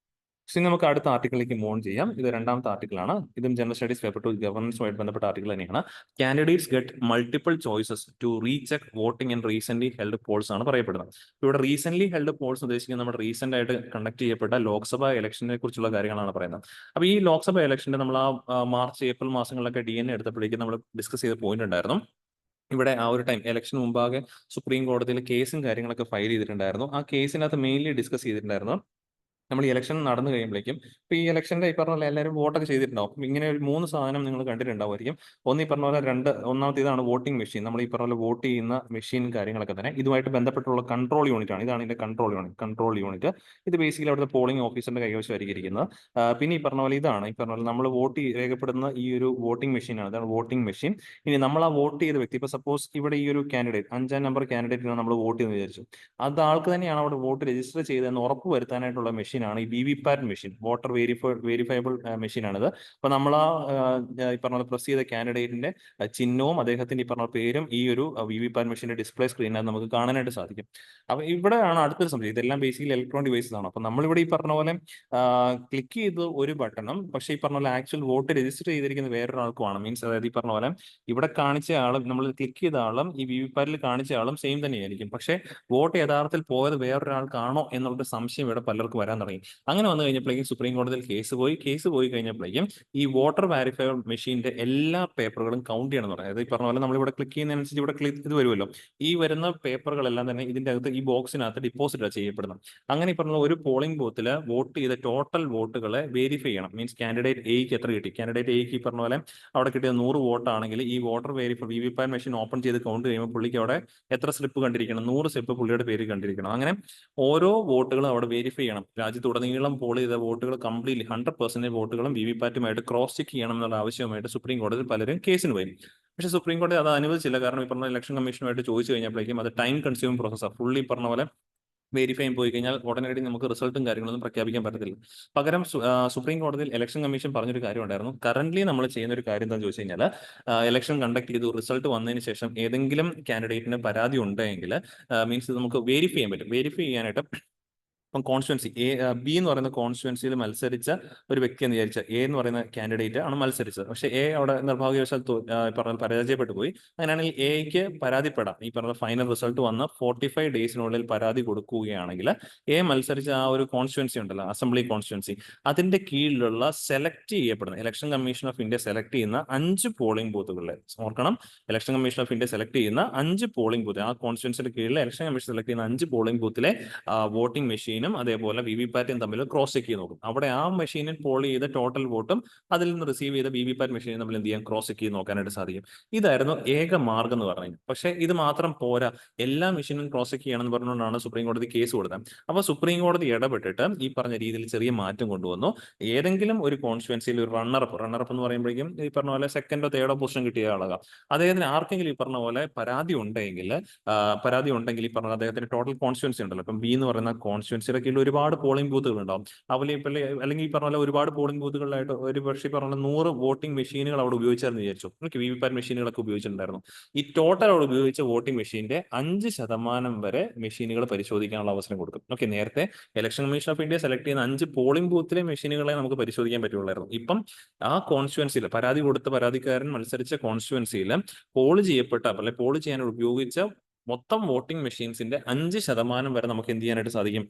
ഇനി നമുക്ക് അടുത്ത ആർട്ടിക്കിളിലേക്ക് മൂവ് ചെയ്യാം. ഇത് രണ്ടാമത്തെ ആർട്ടിക്കിളാണ്. ഇതും ജനറൽ സ്റ്റഡീസ് പേപ്പർ 2 ഗവർണൻസുമായിട്ട് ബന്ധപ്പെട്ട ആർട്ടിക്കിൾ തന്നെയാണ്. Candidates get multiple choices to recheck voting and recent held polls ആണ് പറയപ്പെടുന്നത്. ഇവിടെ റീസെന്റ് ഹെൽഡ് പോൾസ് ഉദ്ദേശിക്കുന്നത് നമ്മുടെ റീസെന്റ് ആയിട്ട് കണ്ടക്ട് ചെയ്യപ്പെട്ട ലോക്സഭാ ഇലക്ഷനെ കുറിച്ചുള്ള കാര്യങ്ങളാണ് പറയുന്നത്. അപ്പോൾ ഈ ലോക്സഭാ ഇലക്ഷന്റെ നമ്മൾ മാർച്ച് ഏപ്രിൽ മാസങ്ങളിലൊക്കെ DNA എടുത്തപ്പോഴേക്കും നമ്മൾ ഡിസ്കസ് ചെയ്ത പോയിന്റ് ഉണ്ടായിരുന്നു. ഇവിടെ ആ ഒരു ടൈം ഇലക്ഷൻ മുമ്പാകെ സുപ്രീം കോടതിയിൽ കേസും കാര്യങ്ങളൊക്കെ ഫയൽ ചെയ്തിട്ടുണ്ടായിരുന്നു. ആ കേസിനകത്ത് മെയിൻലി ഡിസ്കസ് ചെയ്തിട്ടുണ്ടായിരുന്നു നമ്മൾ ഈ ഇലക്ഷൻ നടന്നു കഴിയുമ്പോഴേക്കും ഇപ്പൊ ഈ ഇലക്ഷന്റെ ഈ പറഞ്ഞ പോലെ എല്ലാവരും വോട്ടൊക്കെ ചെയ്തിട്ടുണ്ടാവും. അപ്പൊ ഇങ്ങനെ ഒരു 3 സാധനം നിങ്ങൾ കണ്ടിട്ടുണ്ടാവുമായിരിക്കും. ഒന്ന് ഈ പറഞ്ഞ പോലെ ഒന്നാമത്തെ ഇതാണ് വോട്ടിംഗ് മെഷീൻ. നമ്മൾ ഈ പറഞ്ഞ പോലെ വോട്ട് ചെയ്യുന്ന മെഷീൻ കാര്യങ്ങളൊക്കെ തന്നെ ഇതുമായിട്ട് ബന്ധപ്പെട്ടുള്ള കൺട്രോൾ യൂണിറ്റ് ആണ്. ഇതാണ് ഇതിന്റെ കൺട്രോൾ യൂണിറ്റ്. ഇത് ബേസിക്കലി അവിടുത്തെ പോളിംഗ് ഓഫീസറിന്റെ കൈവശമായിരിക്കും ഇരിക്കുന്നത്. പിന്നെ ഈ പറഞ്ഞ പോലെ ഇതാണ് ഈ പറഞ്ഞ പോലെ നമ്മൾ വോട്ട് രേഖപ്പെടുന്ന ഈ ഒരു വോട്ടിംഗ് മെഷീനാണ്. അതാണ് വോട്ടിംഗ് മെഷീൻ. ഇനി നമ്മൾ ആ വോട്ട് ചെയ്ത വ്യക്തി, ഇപ്പൊ സപ്പോസ് ഇവിടെ ഈ ഒരു കാൻഡിഡേറ്റ് 5ാം നമ്പർ കാൻഡിഡേറ്റിനാണ് നമ്മൾ വോട്ട് ചെയ്യുന്നത് വിചാരിച്ചു. അത് ആൾക്ക് തന്നെയാണ് അവിടെ വോട്ട് രജിസ്റ്റർ ചെയ്തതെന്ന് ഉറപ്പ് വരുത്താനായിട്ടുള്ള മെഷീനാണ് ഈ VVPAT മെഷീൻ, വോട്ടർ വെരിഫയബിൾ മെഷീനാണിത്. അപ്പൊ നമ്മൾ ഈ പറഞ്ഞ പ്രസ് ചെയ്ത കാൻഡിഡേറ്റിന്റെ ചിഹ്നവും അദ്ദേഹത്തിന്റെ ഈ പറഞ്ഞ പേരും ഈ ഒരു VVPAT മെഷീന്റെ ഡിസ്പ്ലേ സ്ക്രീനിനകത്ത് നമുക്ക് കാണാനായിട്ട് സാധിക്കും. അപ്പൊ ഇവിടെയാണ് അടുത്തൊരു സംശയം. ഇതെല്ലാം ബേസിക്കലി ഇലക്ട്രോണിക് ഡിവൈസസ് ആണ്. അപ്പൊ നമ്മളിവിടെ ഈ പറഞ്ഞ പോലെ ക്ലിക്ക് ചെയ്ത് ഒരു ബട്ടണും പക്ഷേ ഈ പറഞ്ഞ പോലെ ആക്ച്വൽ വോട്ട് രജിസ്റ്റർ ചെയ്തിരിക്കുന്ന വേറൊരാൾക്കുമാണ്. മീൻസ് അതായത് ഈ പറഞ്ഞ പോലെ ഇവിടെ കാണിച്ച ആളും നമ്മൾ ക്ലിക്ക് ചെയ്ത ആളും ഈ VVPAT കാണിച്ച ആളും സെയിം തന്നെയായിരിക്കും. പക്ഷേ വോട്ട് യഥാർത്ഥത്തിൽ പോയത് വേറൊരാൾക്കാണോ എന്നുള്ളൊരു സംശയം ഇവിടെ പലർക്കും വരാൻ തുടങ്ങി. അങ്ങനെ വന്നു കഴിഞ്ഞപ്പോഴേക്കും സുപ്രീം കോടതിയിൽ കേസ് പോയി കഴിഞ്ഞപ്പോഴേക്കും ഈ വോട്ടർ വെരിഫയർ മെഷീന്റെ എല്ലാ പേപ്പറുകളും കൗണ്ട് ചെയ്യണം എന്ന് പറയാം. അതായത് ഈ പറഞ്ഞ പോലെ നമ്മളിവിടെ ക്ലിക്ക് ചെയ്യുന്നതിനനുസരിച്ച് ഇവിടെ ഇത് വരുമല്ലോ. ഈ വരുന്ന പേപ്പറുകളെല്ലാം തന്നെ ഇതിന്റെ അകത്ത് ഈ ബോക്സിനകത്ത് ഡിപ്പോസിറ്റ് ചെയ്യപ്പെടുന്നത്. അങ്ങനെ ഈ പറഞ്ഞ ഒരു പോളിംഗ് ബൂത്തിൽ വോട്ട് ചെയ്ത ടോട്ടൽ വോട്ടുകളെ വെരിഫൈ ചെയ്യണം. മീൻസ് കാൻഡിഡേറ്റ് എയ്ക്ക് എത്ര കിട്ടി, കാൻഡിഡേറ്റ് എയ്ക്ക് ഈ പറഞ്ഞ പോലെ അവിടെ കിട്ടിയ 100 വോട്ടാണെങ്കിൽ ഈ വോട്ടർ VVPAT മെഷീൻ ഓപ്പൺ ചെയ്ത് കൗണ്ട് ചെയ്യുമ്പോൾ പുള്ളിക്ക് അവിടെ എത്ര സ്ലിപ്പ് കണ്ടിരിക്കണം, 100 സ്ലിപ്പ് പുള്ളിയുടെ പേര് കണ്ടിരിക്കണം. അങ്ങനെ ഓരോ വോട്ടുകളും അവിടെ വെരിഫൈ ചെയ്യണം. രാജ്യത്തുടനീളം പോൾ ചെയ്ത വോട്ടുകൾ കംപ്ലീറ്റ്ലി 100% വോട്ടുകളും VVPATുമായിട്ട് ക്രോസ് ചെക്ക് ചെയ്യണം എന്നുള്ള ആവശ്യമായിട്ട് സുപ്രീം കോടതിയിൽ പലരും കേസിന് പോയി. പക്ഷേ സുപ്രീം കോടതി അത് അനുവദിച്ചില്ല. കാരണം ഈ പറഞ്ഞ ഇലക്ഷൻ കമ്മീഷനുമായിട്ട് ചോദിച്ചു കഴിഞ്ഞപ്പോഴേക്കും അത് ടൈം കൺസ്യൂമിംഗ് പ്രോസസ്സാണ്. ഫുള്ളി പറഞ്ഞ പോലെ വെരിഫൈ പോയി കഴിഞ്ഞാൽ ഉടനടി നമുക്ക് റിസൾട്ടും കാര്യങ്ങളൊന്നും പ്രഖ്യാപിക്കാൻ പറ്റത്തില്ല. പകരം സുപ്രീം കോടതിയിൽ ഇലക്ഷൻ കമ്മീഷൻ പറഞ്ഞൊരു കാര്യം ഉണ്ടായിരുന്നു. കറന്റ്ലി നമ്മൾ ചെയ്യുന്ന ഒരു കാര്യം എന്താണെന്ന് ചോദിച്ചു കഴിഞ്ഞാൽ ഇലക്ഷൻ കണ്ടക്ട് ചെയ്തു റിസൾട്ട് വന്നതിന് ശേഷം ഏതെങ്കിലും കാൻഡിഡേറ്റിന് പരാതി ഉണ്ടെങ്കിൽ മീൻസ് നമുക്ക് വെരിഫൈ ചെയ്യാൻ പറ്റും. വെരിഫൈ ചെയ്യാനായിട്ട് ഇപ്പം കോൺസ്റ്റുവൻസി ബി എന്ന് പറയുന്ന കോൺസ്റ്റുവൻസിയിൽ മത്സരിച്ച ഒരു വ്യക്തി എന്ന് വിചാരിച്ച എ എന്ന് പറയുന്ന കാൻഡിഡേറ്റ് ആണ് മത്സരിച്ചത്. പക്ഷേ എ അവിടെ നിർഭാഗ്യവശാൽ പറഞ്ഞ പരാജയപ്പെട്ടു പോയി. അങ്ങനെയാണെങ്കിൽ എക്ക് പരാതിപ്പെടാം. ഈ പറഞ്ഞ ഫൈനൽ റിസൾട്ട് വന്ന് 45 ഡേയ്സിനുള്ളിൽ പരാതി കൊടുക്കുകയാണെങ്കിൽ എ മത്സരിച്ച ആ ഒരു കോൺസ്റ്റുവൻസി ഉണ്ടല്ലോ, അസംബ്ലി കോൺസ്റ്റുവൻസി, അതിന്റെ കീഴിലുള്ള സെലക്ട് ചെയ്യപ്പെടുന്ന election commission of India select ചെയ്യുന്ന 5 പോളിംഗ് ബൂത്തുകളിലെ, ഓർക്കണം, election commission of India select ചെയ്യുന്ന 5 പോളിംഗ് ബൂത്ത്, ആ കോൺസ്റ്റുവൻസിയുടെ കീഴിൽ ഇലക്ഷൻ കമ്മീഷൻ സെലക്ട് ചെയ്യുന്ന 5 പോളിംഗ് ബൂത്തിലെ വോട്ടിംഗ് മെഷീനും അതേപോലെ VVPATും തമ്മിൽ ക്രോസ് ചെക്ക് ചെയ്ത് നോക്കും. അവിടെ ആ മെഷീനിൽ പോൾ ചെയ്ത ടോട്ടൽ വോട്ടും അതിൽ നിന്ന് റിസീവ് ചെയ്ത VVPAT മെഷീനും തമ്മിൽ എന്ത് ചെയ്യാൻ, ക്രോസ് ചെക്ക് ചെയ്ത് നോക്കാനായിട്ട് സാധിക്കും. ഇതായിരുന്നു ഏക മാർഗം എന്ന് പറഞ്ഞത്. പക്ഷേ ഇത് മാത്രം പോരാ, എല്ലാ മെഷീനും ക്രോസ് ചെക്ക് ചെയ്യണമെന്ന് പറഞ്ഞുകൊണ്ടാണ് സുപ്രീം കോടതി കേസ് കൊടുത്തത്. അപ്പോൾ സുപ്രീം കോടതി ഇടപെട്ടിട്ട് ഈ പറഞ്ഞ രീതിയിൽ ചെറിയ മാറ്റം കൊണ്ടുവന്നു. ഏതെങ്കിലും ഒരു കോൺസ്റ്റുവൻസിയിൽ ഒരു റണ്ണറപ്പ് എന്ന് പറയുമ്പോഴേക്കും ഈ പറഞ്ഞ പോലെ സെക്കൻഡോ തേർഡോ പൊസിഷൻ കിട്ടിയ ആളാകാം. അദ്ദേഹത്തിന് ആർക്കെങ്കിലും ഈ പറഞ്ഞ പോലെ പരാതി ഉണ്ടെങ്കിൽ ഈ പറഞ്ഞ അദ്ദേഹത്തിന്റെ ടോട്ടൽ കോൺസ്റ്റുവൻസി ഉണ്ടല്ലോ, ഇപ്പം ബി എന്ന് പറയുന്ന കോൺസ്റ്റുവൻസി എംസിയുടെ കീഴിൽ ഒരുപാട് പോളിംഗ് ബൂത്തുകൾ ഉണ്ടാവും. അല്ലെങ്കിൽ ഈ പറഞ്ഞ പോലെ ഒരുപാട് പോളിംഗ് ബൂത്തുകളിലായിട്ട് ഒരു പക്ഷേ പറഞ്ഞ 100 വോട്ടിംഗ് മെഷീനുകൾ അവിടെ ഉപയോഗിച്ചായിരുന്നു വിചാരിച്ചു. ഓക്കെ, വിവിപാറ്റ് മെഷീനുകളൊക്കെ ഉപയോഗിച്ചിട്ടുണ്ടായിരുന്നു. ഈ ടോട്ടൽ അവിടെ ഉപയോഗിച്ച വോട്ടിംഗ് മെഷീന്റെ 5% വരെ മെഷീനുകൾ പരിശോധിക്കാനുള്ള അവസരം കൊടുക്കും. ഓക്കെ, നേരത്തെ election commission of India select ചെയ്യുന്ന 5 പോളിംഗ് ബൂത്തിലെ മെഷീനുകളെ നമുക്ക് പരിശോധിക്കാൻ പറ്റുള്ളായിരുന്നു. ഇപ്പം ആ കോൺസ്റ്റുവൻസിയിൽ പരാതി കൊടുത്ത പരാതിക്കാരൻ മത്സരിച്ച കോൺസ്റ്റുവൻസിയിൽ പോൾ ചെയ്യപ്പെട്ട അല്ലെങ്കിൽ പോൾ ചെയ്യാൻ ഉപയോഗിച്ച മൊത്തം വോട്ടിംഗ് മെഷീൻസിന്റെ 5% വരെ നമുക്ക് എന്ത് ചെയ്യാനായിട്ട് സാധിക്കും,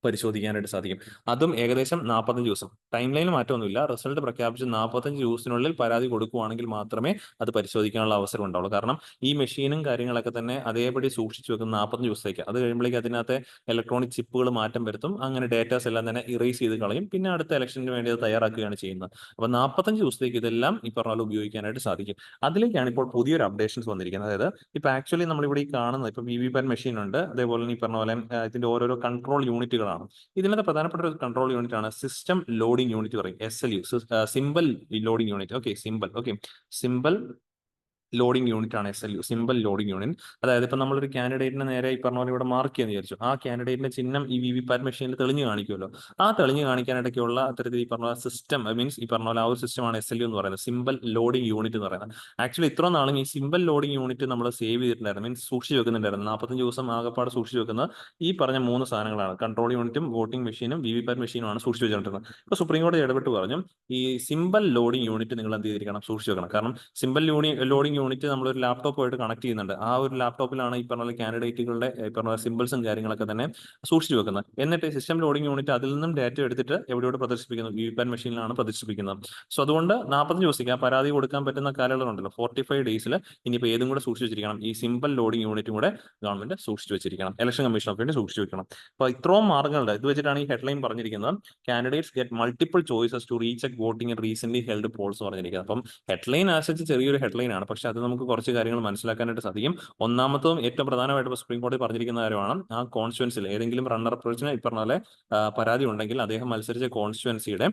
പരിശോധിക്കാനായിട്ട് സാധിക്കും. അതും ഏകദേശം 45 ദിവസം. ടൈം ലൈനിൽ മാറ്റമൊന്നുമില്ല. റിസൾട്ട് പ്രഖ്യാപിച്ച് 45 ദിവസത്തിനുള്ളിൽ പരാതി കൊടുക്കുവാണെങ്കിൽ മാത്രമേ അത് പരിശോധിക്കാനുള്ള അവസരം ഉണ്ടാവുള്ളൂ. കാരണം ഈ മെഷീനും കാര്യങ്ങളൊക്കെ തന്നെ അതേപടി സൂക്ഷിച്ചു വെക്കുന്ന 45 ദിവസത്തേക്ക്. അത് കഴിയുമ്പോഴേക്ക് അതിനകത്തെ ഇലക്ട്രോണിക് ചിപ്പുകൾ മാറ്റം വരുത്തും. അങ്ങനെ ഡേറ്റാസ് എല്ലാം തന്നെ ഇറേസ് ചെയ്ത് കളയും. പിന്നെ അടുത്ത ഇലക്ഷന് വേണ്ടി അത് തയ്യാറാക്കുകയാണ് ചെയ്യുന്നത്. അപ്പൊ 45 ദിവസത്തേക്ക് ഇതെല്ലാം ഈ പറഞ്ഞ പോലെ ഉപയോഗിക്കാനായിട്ട് സാധിക്കും. അതിലേക്കാണ് ഇപ്പോൾ പുതിയൊരു അപ്ഡേഷൻസ് വന്നിരിക്കുന്നത്. അതായത് ഇപ്പൊ ആക്ച്വലി നമ്മളിവിടെ ഈ കാണുന്നത് ഇപ്പൊ വിവിപാറ്റ് മെഷീൻ ഉണ്ട്, അതേപോലെ ഈ പറഞ്ഞ പോലെ ഇതിന്റെ ഓരോരോ കൺട്രോൾ യൂണിറ്റുകളാണ്. ഇതിനകത്ത് പ്രധാനപ്പെട്ട ഒരു കൺട്രോൾ യൂണിറ്റ് ആണ് സിസ്റ്റം ലോഡിംഗ് യൂണിറ്റ് പറയും, SLU, simple loading unit. Okay, simple loading unit ആണ് SLU, സിമ്പിൾ ലോഡിംഗ് യൂണിറ്റ്. അതായത് ഇപ്പൊ നമ്മളൊരു കാൻഡിഡേറ്റിനെ നേരെ ഈ പറഞ്ഞ പോലെ ഇവിടെ മാർക്ക് ചെയ്യാന്ന് വിചാരിച്ചു. ആ കാൻഡിഡേറ്റിന്റെ ചിഹ്നം ഈ വിവിപാറ്റ് മെഷീനിൽ തെളിഞ്ഞു കാണിക്കുമല്ലോ. ആ തെളിഞ്ഞു കാണിക്കാനായിട്ടൊക്കെയുള്ള അത്തരത്തിൽ ഈ പറഞ്ഞ സിസ്റ്റം, മീൻസ് ഈ പറഞ്ഞ പോലെ ആ ഒരു സിസ്റ്റമാണ് SLU എന്ന് പറയുന്നത്, സിമ്പിൾ ലോഡിംഗ് യൂണിറ്റ് എന്ന് പറയുന്നത്. ആക്ച്വലി ഇത്ര നാളും ഈ സിമ്പിൾ ലോഡിംഗ് യൂണിറ്റ് നമ്മൾ സേവ് ചെയ്തിട്ടുണ്ടായിരുന്നു, മീൻസ് സൂക്ഷിച്ച് വെക്കുന്നുണ്ടായിരുന്നു. 45 ദിവസം ആകെപ്പാട് സൂക്ഷിച്ച് വെക്കുന്ന ഈ പറഞ്ഞ 3 സാധനങ്ങളാണ്, കൺട്രോൾ യൂണിറ്റും വോട്ടിംഗ് മെഷീനും വിവിപാറ്റ് മെഷീനുമാണ് സൂക്ഷിച്ച് വെച്ചിട്ടുള്ളത്. ഇപ്പൊ സുപ്രീം കോടതി ഇടപെട്ട് പറഞ്ഞു ഈ സിമ്പിൾ ലോഡിംഗ് യൂണിറ്റ് നിങ്ങൾ എന്ത് ചെയ്തിരിക്കണം, സൂക്ഷിച്ച് വെക്കണം. കാരണം സിമ്പിൾ ലോഡിംഗ് യൂണിറ്റ് നമ്മളൊരു ലാപ്ടോപ്പുമായിട്ട് കണക്ട് ചെയ്യുന്നുണ്ട്. ആ ഒരു ലാപ്ടോപ്പിലാണ് ഈ പറഞ്ഞ കാൻഡിഡേറ്റുകളുടെ ഈ പറഞ്ഞ സിമ്പിൾസും കാര്യങ്ങളൊക്കെ തന്നെ സൂക്ഷിച്ചു വെക്കുന്നത്. എന്നിട്ട് സിസ്റ്റം ലോഡിംഗ് യൂണിറ്റ് അതിൽ നിന്നും ഡാറ്റ എടുത്തിട്ട് എവിടെയോട് പ്രദർശിപ്പിക്കുന്നു, വിവിപാറ്റ് മെഷീനിലാണ് പ്രദർശിപ്പിക്കുന്നത്. സോ അതുകൊണ്ട് 45 ദിവസത്തേക്ക് ആ പരാതി കൊടുക്കാൻ പറ്റുന്ന കാലയളവുണ്ടല്ലോ, 45 ഡേയ്സിൽ ഇനിയിപ്പോൾ ഏതും കൂടെ സൂക്ഷിച്ചു വെച്ചിരിക്കണം, ഈ സിമ്പിൾ ലോഡിംഗ് യൂണിറ്റും കൂടെ ഗവൺമെന്റ് സൂക്ഷിച്ചു വെച്ചിരിക്കണം, ഇലക്ഷൻ കമ്മീഷൻ ഓഫ് ഇന്ത്യ സൂക്ഷിച്ചു വെക്കണം. അപ്പോൾ ഇത്രയും മാർഗ്ഗങ്ങളുണ്ട്. ഇത് വെച്ചിട്ടാണ് ഈ ഹെഡ്ലൈൻ പറഞ്ഞിരിക്കുന്നത്, candidates get multiple choices to recheck voting in recent held polls പറഞ്ഞിരിക്കുന്നത്. അപ്പം ഹെഡ്ലൈൻ ആശ്രയിച്ച് ചെറിയൊരു ഹെഡ്ലൈൻ ആണ്, പക്ഷെ അത് നമുക്ക് കുറച്ച് കാര്യങ്ങൾ മനസ്സിലാക്കാനായിട്ട് സാധിക്കും. ഒന്നാമത്തതും ഏറ്റവും പ്രധാനമായിട്ട് സുപ്രീം കോടതി പറഞ്ഞിരിക്കുന്ന കാര്യമാണ്, ആ കോൺസ്റ്റുവൻസിൽ ഏതെങ്കിലും റണ്ണർ അപ്രോച്ചിന് ഈ പറഞ്ഞ പോലെ പരാതി ഉണ്ടെങ്കിൽ അദ്ദേഹം മത്സരിച്ച കോൺസ്റ്റുവൻസിയുടെ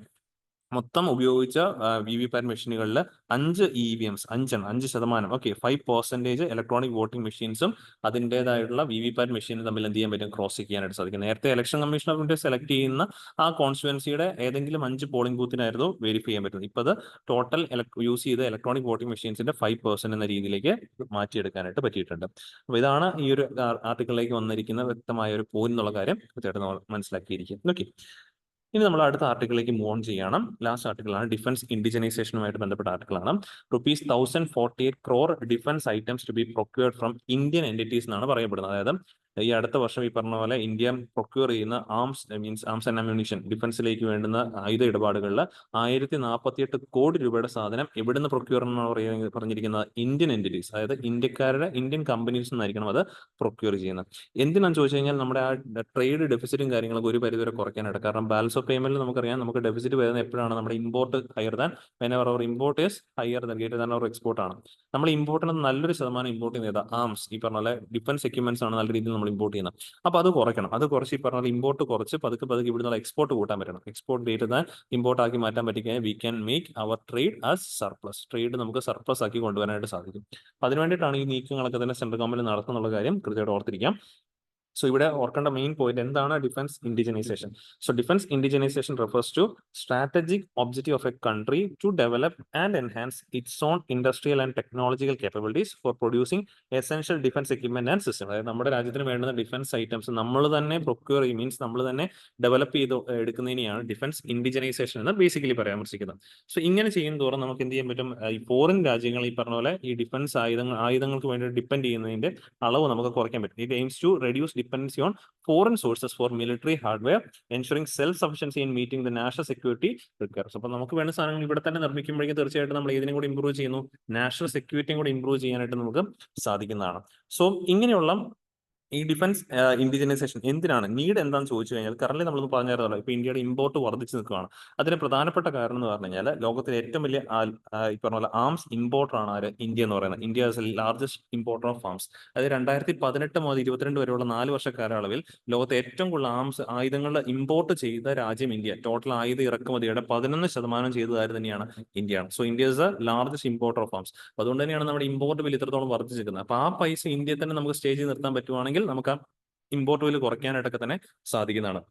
മൊത്തം ഉപയോഗിച്ച വിവിപാറ്റ് മെഷീനുകളിൽ 5 EVMs 5%, ഓക്കെ, 5% ഇലക്ട്രോണിക് വോട്ടിംഗ് മെഷീൻസും അതിൻ്റെതായിട്ടുള്ള വിവിപാറ്റ് മെഷീനും തമ്മിൽ എന്ത് ചെയ്യാൻ പറ്റും, ക്രോസ് ചെയ്യാനായിട്ട് സാധിക്കും. നേരത്തെ election commission of India select ചെയ്യുന്ന ആ കോൺസ്റ്റുവൻസിയുടെ ഏതെങ്കിലും 5 പോളിംഗ് ബൂത്തിനായിരുന്നു വെരിഫൈ ചെയ്യാൻ പറ്റുന്നത്. ഇപ്പൊ അത് ടോട്ടൽ യൂസ് ചെയ്ത ഇലക്ട്രോണിക് വോട്ടിംഗ് മെഷീൻസിന്റെ 5% എന്ന രീതിയിലേക്ക് മാറ്റിയെടുക്കാനായിട്ട് പറ്റിയിട്ടുണ്ട്. അപ്പൊ ഇതാണ് ഈ ഒരു ആർട്ടിക്കിളിലേക്ക് വന്നിരിക്കുന്ന വ്യക്തമായ ഒരു പോയിന്റ് എന്നുള്ള കാര്യം തീർച്ചയായിട്ടും നമ്മൾ മനസ്സിലാക്കിയിരിക്കും. ഓക്കെ, ഇനി നമ്മൾ അടുത്ത ആർട്ടിക്കിളിലേക്ക് മൂവ് ഓൺ ചെയ്യണം. ലാസ്റ്റ് ആർട്ടിക്കിളാണ് ഡിഫൻസ് ഇൻഡിജനൈസേഷനുമായിട്ട് ബന്ധപ്പെട്ട ആർട്ടിക്കിളാണ്. ₹1048 crore defence items to be procured from Indian entities എന്നാണ് പറയപ്പെടുന്നത്. അതായത് ഈ അടുത്ത വർഷം ഈ പറഞ്ഞ പോലെ ഇന്ത്യ പ്രൊക്യൂർ ചെയ്യുന്ന ആംസ് ആൻഡ് അമ്യൂണിഷൻ, ഡിഫൻസിലേക്ക് വേണ്ടുന്ന ആയുധ ഇടപാടുകളിൽ 1048 കോടി രൂപയുടെ സാധനം എവിടുന്ന് പ്രൊക്യൂർ എന്നാണ് പറഞ്ഞിരിക്കുന്നത്, ഇന്ത്യൻ എൻറ്റിറ്റീസ്, അതായത് ഇന്ത്യൻ കമ്പനീസ് എന്നായിരിക്കണം അത് പ്രൊക്യൂർ ചെയ്യുന്നത്. എന്തിനാണെന്ന് ചോദിച്ചു കഴിഞ്ഞാൽ നമ്മുടെ ആ ട്രേഡ് ഡെഫിസിറ്റും കാര്യങ്ങളൊക്കെ ഒരു പരിധിവരെ കുറയ്ക്കാനായിട്ട്. കാരണം ബാലൻസ് ഓഫ് പേയ്മെന്റിൽ നമുക്കറിയാം, നമുക്ക് ഡെഫിസിറ്റ് വരുന്നത് എപ്പോഴാണ്, നമ്മുടെ import higher than whenever our import is higher than greater than our export ആണ്. നമ്മൾ ഇമ്പോർട്ടിന് നല്ലൊരു ശതമാനം ഇമ്പോർട്ട് ചെയ്യുന്നത് ആംസ്, ഈ പറഞ്ഞ പോലെ ഡിഫൻസ് എക്യുപ്മെന്റ്സ് ആണ് നല്ല രീതിയിൽ നമ്മൾ ഇമ്പോർട്ട് ചെയ്യുന്നത്. അപ്പൊ അത് കുറയ്ക്കണം. അത് കുറച്ച് ഈ പറഞ്ഞ ഇമ്പോർട്ട് കുറച്ച് പതുക്കെ ഇവിടുന്ന് എക്സ്പോർട്ട് കൂട്ടാൻ പറ്റണം. എക്സ്പോർട്ട് ഗ്രേറ്റർ ദാൻ ഇമ്പോർട്ട് ആക്കി മാറ്റാൻ പറ്റിക്കഴിഞ്ഞാൽ we can make our trade as surplus, trade നമുക്ക് സർപ്ലസ് ആക്കി കൊണ്ടുവരാനായിട്ട് സാധിക്കും. അതിന് വേണ്ടിയിട്ടാണ് ഈ നീക്കങ്ങളൊക്കെ തന്നെ സെൻട്രൽ ഗവൺമെന്റ് നടത്തുന്നുള്ള കാര്യം കൃത്യമായിട്ട് ഓർത്തിരിക്കാം. സോ ഇവിടെ ഓർക്കേണ്ട മെയിൻ പോയിന്റ് എന്താണ് defence indigenisation. So defence indigenisation refers to strategic objective of a country to develop and enhance its own industrial and technological capabilities for producing essential defence equipment and system. അതായത് നമ്മുടെ രാജ്യത്തിന് വേണ്ടുന്ന defence items നമ്മൾ തന്നെ procure ചെയ്യും, means നമ്മൾ തന്നെ develop ചെയ്ത് എടുക്കുന്നതിനെയാണ് ഡിഫൻസ് ഇൻഡിജനൈസേഷൻ എന്ന് ബേസിക്കലി പരാമർശിക്കുന്നത്. സോ ഇങ്ങനെ ചെയ്യും തോറും നമുക്ക് എന്ത് ചെയ്യാൻ പറ്റും, ഈ ഫോറിൻ രാജ്യങ്ങൾ ഈ പറഞ്ഞ പോലെ ഈ ഡിഫൻസ് ആയുധങ്ങൾക്ക് വേണ്ടി ഡിപ്പെൻഡ് ചെയ്യുന്നതിന്റെ അളവ് നമുക്ക് കുറയ്ക്കാൻ പറ്റും. It aims to reduce dependency on foreign sources for military hardware, ensuring self-sufficiency in meeting the national security requirements. അപ്പോൾ നമുക്ക് വേണ്ട സാധനങ്ങൾ ഇവിടെ തന്നെ നിർമ്മിക്കുമ്പോഴേക്കും തീർച്ചയായിട്ടും നമ്മൾ ഇതിനും കൂടി ഇമ്പ്രൂവ് ചെയ്യുന്നു, നാഷണൽ സെക്യൂരിറ്റിയും കൂടി ഇമ്പ്രൂവ് ചെയ്യാനായിട്ട് നമുക്ക് സാധിക്കുന്നതാണ്. സോ ഇങ്ങനെയുള്ള ഈ ഡിഫൻസ് ഇൻഡിജനൈസേഷൻ എന്തിനാണ്, നീഡ് എന്താണെന്ന് ചോദിച്ചു കഴിഞ്ഞാൽ കറന്റ് നമ്മളൊന്ന് പറഞ്ഞായിരുന്നല്ലോ, ഇപ്പൊ ഇന്ത്യയുടെ ഇമ്പോർട്ട് വർദ്ധിച്ചു നിൽക്കുകയാണ്. അതിന് പ്രധാനപ്പെട്ട കാരണം എന്ന് പറഞ്ഞു കഴിഞ്ഞാൽ ലോകത്തിലെ ഏറ്റവും വലിയ ഈ പറഞ്ഞ പോലെ ആംസ് ഇമ്പോർട്ടർ ആണ് ആര്, ഇന്ത്യ എന്ന് പറയുന്നത്. India is largest importer of arms. അതായത് 2018 മുതൽ 22 വരെയുള്ള 4 വർഷ കാലയളവിൽ ലോകത്തെ ഏറ്റവും കൂടുതൽ ആയുധങ്ങൾ ഇമ്പോർട്ട് ചെയ്ത രാജ്യം ഇന്ത്യ. ടോട്ടൽ ആയുധ ഇറക്കുമതിയുടെ 11% ചെയ്തതാര് തന്നെയാണ് ഇന്ത്യയാണ്. So India is A largest importer of arms. അതുകൊണ്ട് തന്നെയാണ് നമ്മുടെ ഇമ്പോർട്ട് ബിൽ ഇത്രത്തോളം വർദ്ധിച്ചിരിക്കുന്നത്. അപ്പൊ ആ പൈസ ഇന്ത്യയിൽ തന്നെ നമുക്ക് സ്റ്റേജിൽ നിർത്താൻ പറ്റുവാണെങ്കിൽ നമുക്ക് ഇമ്പോർട്ട് വില കുറയ്ക്കാനായിട്ടൊക്കെ തന്നെ സാധിക്കുന്നതാണ്.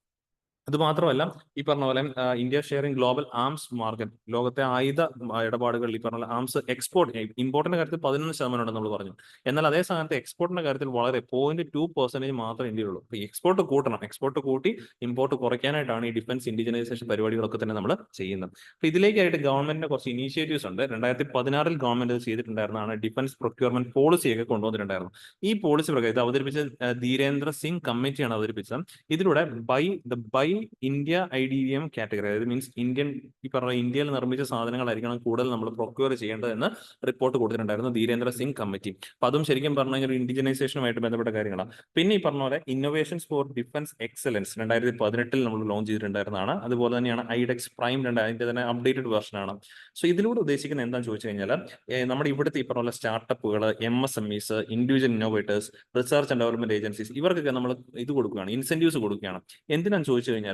അത് മാത്രമല്ല ഈ പറഞ്ഞ പോലെ India sharing global arms market, ലോകത്തെ ആയുധ ഇടപാടുകളിൽ ഈ പറഞ്ഞ ആംസ് എക്സ്പോർട്ട് ഇമ്പോർട്ടിന്റെ കാര്യത്തിൽ 11% ഉണ്ടെന്ന് നമ്മൾ പറഞ്ഞു. എന്നാൽ അതേ സ്ഥാനത്ത് എക്സ്പോർട്ടിന്റെ കാര്യത്തിൽ വളരെ 0.2% മാത്രമേ ഇന്ത്യയിലുള്ളൂ. എക്സ്പോർട്ട് കൂട്ടണം, എക്സ്പോർട്ട് കൂട്ടി ഇമ്പോർട്ട് കുറയ്ക്കാനായിട്ടാണ് ഈ ഡിഫൻസ് ഇൻഡിജിനൈസേഷൻ പരിപാടികളൊക്കെ തന്നെ നമ്മൾ ചെയ്യുന്നത്. അപ്പൊ ഇതിലേക്കായിട്ട് ഗവൺമെന്റിന്റെ കുറച്ച് ഇനീഷ്യേറ്റീവ്സ് ഉണ്ട്. 2016 ഗവൺമെന്റ് ചെയ്തിട്ടുണ്ടായിരുന്നതാണ് ഡിഫൻസ് പ്രൊക്യൂർമെന്റ് പോളിസി ഒക്കെ കൊണ്ടുവന്നിട്ടുണ്ടായിരുന്നു. ഈ പോളിസി പ്രകാരം ഇത് അവതരിപ്പിച്ച ധീരേന്ദ്ര സിംഗ് കമ്മിറ്റിയാണ് അവതരിപ്പിച്ചത്. ഇതിലൂടെ ബൈ ഇന്ത്യ IDVM കാറ്റഗറി, അതായത് മീൻസ് ഈ പറഞ്ഞ ഇന്ത്യയിൽ നിർമ്മിച്ച സാധനങ്ങളായിരിക്കണം കൂടുതൽ നമ്മൾ പ്രൊക്യൂർ ചെയ്യേണ്ടതെന്ന് റിപ്പോർട്ട് കൊടുത്തിട്ടുണ്ടായിരുന്നു ധീരേന്ദ്ര സിംഗ് കമ്മിറ്റി. അപ്പൊ അതും ശരിക്കും പറഞ്ഞു കഴിഞ്ഞാൽ ഇൻഡിജിനൈസേഷനുമായിട്ട് ബന്ധപ്പെട്ട കാര്യങ്ങളാണ്. പിന്നെ ഈ പറഞ്ഞ പോലെ ഇന്നോവേഷൻസ് ഫോർ ഡിഫൻസ് എക്സലൻസ് 2018 നമ്മൾ ലോഞ്ച് ചെയ്തിട്ടുണ്ടായിരുന്നതാണ്. അതുപോലെ തന്നെയാണ് ഐഡെക്സ് പ്രൈം അതിന്റെ തന്നെ അപ്ഡേറ്റഡ് വെർഷനാണ്. സോ ഇതിലൂടെ ഉദ്ദേശിക്കുന്നത് എന്താണെന്ന് ചോദിച്ചു കഴിഞ്ഞാൽ നമ്മുടെ ഇവിടുത്തെ ഈ പറഞ്ഞ പോലെ സ്റ്റാർട്ടപ്പുകൾ, MSMEs, individual innovators, research and development agencies, ഇവർക്കൊക്കെ നമ്മൾ ഇത് കൊടുക്കുകയാണ്, ഇൻസെന്റീവ്സ് കൊടുക്കുകയാണ്. എന്തിനാന്ന് ചോദിച്ചു കഴിഞ്ഞാൽ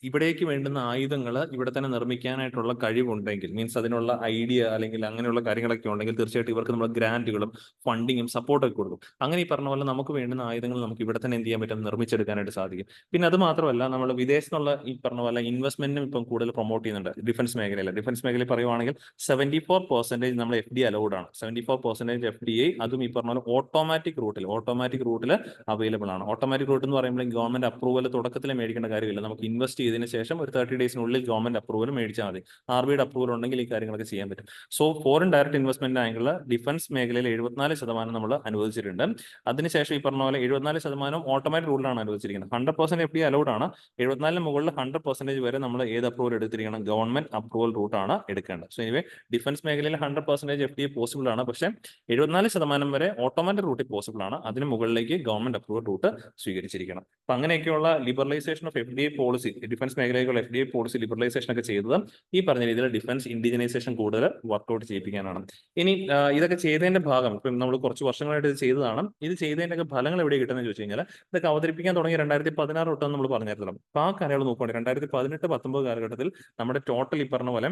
ഇവിടേക്ക് വേണ്ടുന്ന ആയുധങ്ങൾ ഇവിടെ തന്നെ നിർമ്മിക്കാനായിട്ടുള്ള കഴിവുണ്ടെങ്കിൽ, മീൻസ് അതിനുള്ള ഐഡിയ അല്ലെങ്കിൽ അങ്ങനെയുള്ള കാര്യങ്ങളൊക്കെ ഉണ്ടെങ്കിൽ തീർച്ചയായിട്ടും ഇവർക്ക് നമ്മൾ ഗ്രാന്റുകളും ഫണ്ടിങ്ങും സപ്പോർട്ടൊക്കെ കൊടുക്കും. അങ്ങനെ ഈ പറഞ്ഞ പോലെ നമുക്ക് വേണ്ടുന്ന ആയുധങ്ങൾ നമുക്ക് ഇവിടെ തന്നെ എന്ത് ചെയ്യാൻ പറ്റും, നിർമ്മിച്ചെടുക്കാനായിട്ട് സാധിക്കും. പിന്നെ അത് മാത്രമല്ല നമ്മൾ വിദേശത്തുള്ള ഈ പറഞ്ഞ പോലെ ഇൻവെസ്റ്റ്മെന്റിനും ഇപ്പം കൂടുതൽ പ്രൊമോട്ട് ചെയ്യുന്നുണ്ട് ഡിഫൻസ് മേഖലയിൽ. ഡിഫൻസ് മേഖലയിൽ പറയുവാണെങ്കിൽ 74% നമ്മൾ FDI അലൗഡ് ആണ്. 74% FDI, അതും ഈ പറഞ്ഞ പോലെ ഓട്ടോമാറ്റിക് റൂട്ടിൽ അവൈലബിൾ ആണ്. ഓട്ടോമാറ്റിക് റൂട്ട് എന്ന് പറയുമ്പോൾ ഗവൺമെന്റ് അപ്രൂവൽ തുടക്കത്തിൽ മേടിക്കേണ്ട കാര്യമില്ല. നമുക്ക് ഇൻവെസ്റ്റ് ചെയ്തതിനു ശേഷം ഒരു 30 ഡേയ്സിനുള്ളിൽ ഗവൺമെന്റ് അപ്രൂവൽ മേടിച്ചാൽ മതി. RBIയുടെ അപ്രൂവൽ ഉണ്ടെങ്കിൽ ഈ കാര്യങ്ങളൊക്കെ ചെയ്യാൻ പറ്റും. സോ ഫോറിൻ ഡയറക്ട് ഇൻവെസ്റ്റ്മെന്റ് ആയിട്ടുള്ള ഡിഫൻസ് മേഖലയിൽ 74% നമ്മൾ അനുവദിച്ചിട്ടുണ്ട്. അതിനുശേഷം ഈ പറഞ്ഞ പോലെ 74% ഓട്ടോമാറ്റിക് റൂളിലാണ് അനുവദിച്ചിരിക്കുന്നത്. 100% FDI അലൗഡ് ആണ്. 74 മുകളിൽ 100% വരെ നമ്മൾ ഏത് അപ്രൂവൽ എടുത്തിരിക്കണം, ഗവൺമെന്റ് അപ്രൂവൽ റൂട്ടാണ് എടുക്കേണ്ടത്. സോ ഇവ ഡിഫൻസ് മേഖലയിൽ 100% FDI പോസിബിൾ ആണ്. പക്ഷേ 74% വരെ ഓട്ടോമാറ്റിക് റൂട്ടിൽ പോസിബിൾ ആണ്. അതിന് മുകളിലേക്ക് ഗവൺമെന്റ് അപ്രൂവൽ റൂട്ട് സ്വീകരിച്ചിരിക്കണം. അപ്പൊ അങ്ങനെയൊക്കെയുള്ള liberalisation of FDI policy, defence മേഖലയിലുള്ള FDI പോളിസി ലിബറലൈസേഷൻ ഒക്കെ ചെയ്തത് ഈ പറഞ്ഞ രീതിയിൽ ഡിഫൻസ് ഇൻഡിജിനൈസേഷൻ കൂടുതൽ വർക്ക്ഔട്ട് ചെയ്യിപ്പിക്കാനാണ്. ഇനി ഇതൊക്കെ ചെയ്തതിന്റെ ഭാഗം ഇപ്പം നമ്മൾ കുറച്ച് വർഷങ്ങളായിട്ട് ഇത് ചെയ്തതാണ്. ഇത് ചെയ്തതിന്റെ ഒക്കെ ഫലങ്ങൾ എവിടെ കിട്ടുന്നത് ചോദിച്ചു കഴിഞ്ഞാൽ ഇതൊക്കെ അവതരിപ്പിക്കാൻ തുടങ്ങി 2016 തൊട്ടാണ് നമ്മൾ പറഞ്ഞിരുന്നല്ലോ. അപ്പൊ ആ കാര്യങ്ങൾ നോക്കുകയാണെങ്കിൽ 2018-19 കാലഘട്ടത്തിൽ നമ്മുടെ ടോട്ടൽ ഈ പറഞ്ഞ പോലെ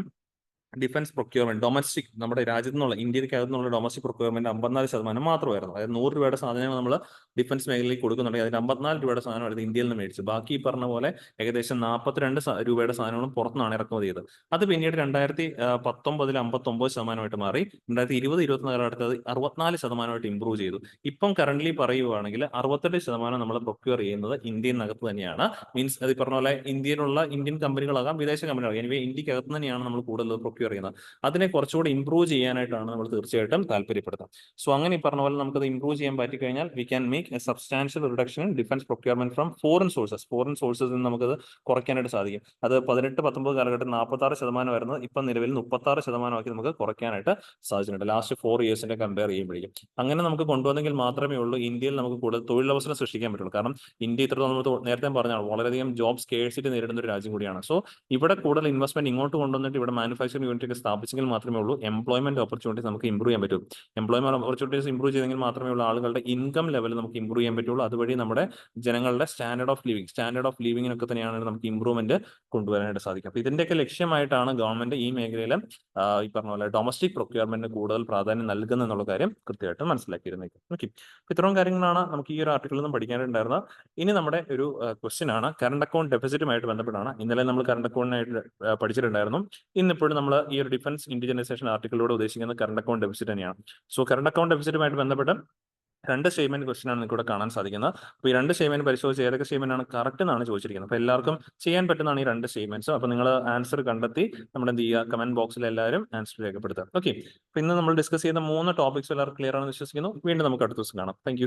ഡിഫൻസ് പ്രൊക്യൂർമെന്റ് ഡൊമസ്റ്റിക്, നമ്മുടെ രാജ്യത്തു നിന്നുള്ള ഇന്ത്യക്കകത്തു നിന്നുള്ള ഡൊമസ്റ്റിക് പ്രൊക്യൂർമെന്റ് 54% മാത്രമായിരുന്നു. അതായത് 100 രൂപയുടെ സാധനങ്ങൾ നമ്മൾ ഡിഫൻസ് മേഖലയിൽ കൊടുക്കുന്നുണ്ടെങ്കിൽ അതിന് 54 രൂപയുടെ സാധനമായിരുന്നു ഇന്ത്യയിൽ നിന്ന് മേടിച്ചു. ബാക്കി ഈ പറഞ്ഞ പോലെ ഏകദേശം 42 രൂപയുടെ സാധനങ്ങളും പുറത്തുനിന്നാണ് ഇറക്കുമതി ചെയ്തത്. അത് പിന്നീട് 2019 59% മാറി. 2020-21 കാലഘട്ടത്തിൽ 64% ഇംപ്രൂവ് ചെയ്തു. ഇപ്പം കറന്റ്ലി പറയുവാണെങ്കിൽ 68% നമ്മൾ പ്രൊക്യൂർ ചെയ്യുന്നത് ഇന്ത്യനകത്ത് തന്നെയാണ്. മീൻസ് അത് പറഞ്ഞ പോലെ ഇന്ത്യയിലുള്ള ഇന്ത്യൻ കമ്പനികളാകാം, വിദേശ കമ്പനികളാകാം, എനിവേ ഇന്ത്യക്കകത്ത് തന്നെയാണ് നമ്മൾ കൂടുതൽ പ്രൊക്യൂർ ചെയ്യുന്നത്. അതിനെ കുറച്ചുകൂടി ഇംപ്രൂവ് ചെയ്യാനായിട്ടാണ് നമ്മൾ തീർച്ചയായിട്ടും താല്പര്യപ്പെടുന്നത്. സോ അങ്ങനെ ഈ പറഞ്ഞ പോലെ നമുക്കത് ഇംപ്രൂവ് ചെയ്യാൻ പറ്റിക്കഴിഞ്ഞാൽ we can make A substantial reduction in defence procurement from foreign sources നിന്ന് നമുക്കത് കുറയ്ക്കാനായിട്ട് സാധിക്കും. അത് 18-19 കാലഘട്ടത്തിൽ 46% വരുന്നത് ഇപ്പം നിലവിൽ 36% നമുക്ക് കുറയ്ക്കാനായിട്ട് സാധിച്ചിട്ടുണ്ട് ലാസ്റ്റ് 4 ഇയേഴ്സിന്റെ കമ്പയർ ചെയ്യുമ്പോഴേക്കും. അങ്ങനെ നമുക്ക് കൊണ്ടുവന്നെങ്കിൽ മാത്രമേ ഉള്ളൂ ഇന്ത്യയിൽ നമുക്ക് കൂടുതൽ തൊഴിലവസരം സൃഷ്ടിക്കാൻ പറ്റുള്ളൂ. കാരണം ഇന്ത്യ ഇത്ര നമ്മൾ നേരത്തെ പറഞ്ഞാൽ വളരെയധികം ജോബ് സ്കേഴ്സിറ്റി നേരിടുന്ന ഒരു രാജ്യം കൂടിയാണ്. സോ ഇവിടെ കൂടുതൽ ഇൻവെസ്റ്റ്മെന്റ് ഇങ്ങോട്ട് കൊണ്ടുവന്നിട്ട് ഇവിടെ മാനുഫാക്ചറിംഗ് യൂണിറ്റ് ഒക്കെ സ്ഥാപിച്ചെങ്കിൽ മാത്രമേ ഉള്ളൂ എംപ്ലോയ്മെന്റ് ഓപ്പർച്യൂണിറ്റീസ് നമുക്ക് ഇംപ്രൂവ് ചെയ്യാൻ പറ്റും. എംപ്ലോയ്മെന്റ് ഓപ്പർച്യൂണിറ്റീസ് ഇംപ്രൂവ് ചെയ്തെങ്കിൽ മാത്രമേ ഉള്ളൂ ആളുകളുടെ ഇൻകം ലെവൽ നമുക്ക് ഇംപ്രൂവ് ചെയ്യാൻ പറ്റുള്ളൂ. അതുവഴി നമ്മുടെ ജനങ്ങളുടെ സ്റ്റാൻഡേർഡ് ഓഫ് ലിവിങ്ങിനൊക്കെ തന്നെയാണ് നമുക്ക് ഇംപ്രൂവ്മെന്റ് കൊണ്ടുവരാനായിട്ട് സാധിക്കും. അപ്പൊ ഇതിന്റെയൊക്കെ ലക്ഷ്യമായിട്ടാണ് ഗവൺമെന്റ് ഈ മേഖലയിൽ ഈ പറഞ്ഞ പോലെ ഡൊമസ്റ്റിക് പ്രൊക്യൂർമെന്റിന് കൂടുതൽ പ്രാധാന്യം നൽകുന്നത് എന്നുള്ള കാര്യം കൃത്യമായിട്ട് മനസ്സിലാക്കിയിരുന്നേക്കും. ഓക്കെ, ഇത്രയും കാര്യങ്ങളാണ് നമുക്ക് ഈ ഒരു ആർട്ടിക്കിളിൽ നിന്നും പഠിക്കാനുണ്ടായിരുന്നത്. ഇനി നമ്മുടെ ഒരു ക്വസ്റ്റ്യൻ ആണ് കറണ്ട് അക്കൗണ്ട് ഡെഫിസിറ്റുമായിട്ട് ബന്ധപ്പെട്ടാണ്. ഇന്നലെ നമ്മൾ കറണ്ട് അക്കൗണ്ടിനായിട്ട് പഠിച്ചിട്ടുണ്ടായിരുന്നു. ഇന്നിപ്പോഴും നമ്മൾ ഈ ഒരു ഡിഫൻസ് ഇൻഡിജിനൈസേഷൻ ആർട്ടിക്കിളിലൂടെ ഉദ്ദേശിക്കുന്നത് കറണ്ട് അക്കൗണ്ട് ഡെഫിസിറ്റ് തന്നെയാണ്. സോ കറണ്ട് അക്കൗണ്ട് ഡെഫിസിറ്റുമായിട്ട് ബന്ധപ്പെട്ട് 2 സ്റ്റേറ്റ്മെന്റ് ക്വസ്റ്റൻ ആണ് നിങ്ങൾക്ക് ഇവിടെ കാണാൻ സാധിക്കുന്നത്. അപ്പോൾ ഈ 2 സ്റ്റേറ്റ്മെന്റ് പരിശോധിച്ച് ഏതൊക്കെ സ്റ്റേറ്റ്മെന്റ് ആണ് കറക്റ്റ് എന്നാണ് ചോദിച്ചിരിക്കുന്നത്. അപ്പോൾ എല്ലാവർക്കും ചെയ്യാൻ പറ്റുന്നതാണ് ഈ 2 സ്റ്റേറ്റ്മെന്റ്സ്. അപ്പോൾ നിങ്ങൾ ആൻസർ കണ്ടെത്തി നമ്മൾ എന്ത് ചെയ്യുക, കമന്റ് ബോക്സിൽ എല്ലാവരും ആൻസർ രേഖപ്പെടുത്തുക. ഓക്കെ, അപ്പോൾ ഇന്ന് നമ്മൾ ഡിസ്കസ് ചെയ്യുന്ന 3 ടോപ്പിക്സ് എല്ലാവർക്കും ക്ലിയർ ആണെന്ന് വിശ്വസിക്കുന്നു. വീണ്ടും നമുക്ക് അടുത്ത ദിവസം കാണാം. താങ്ക്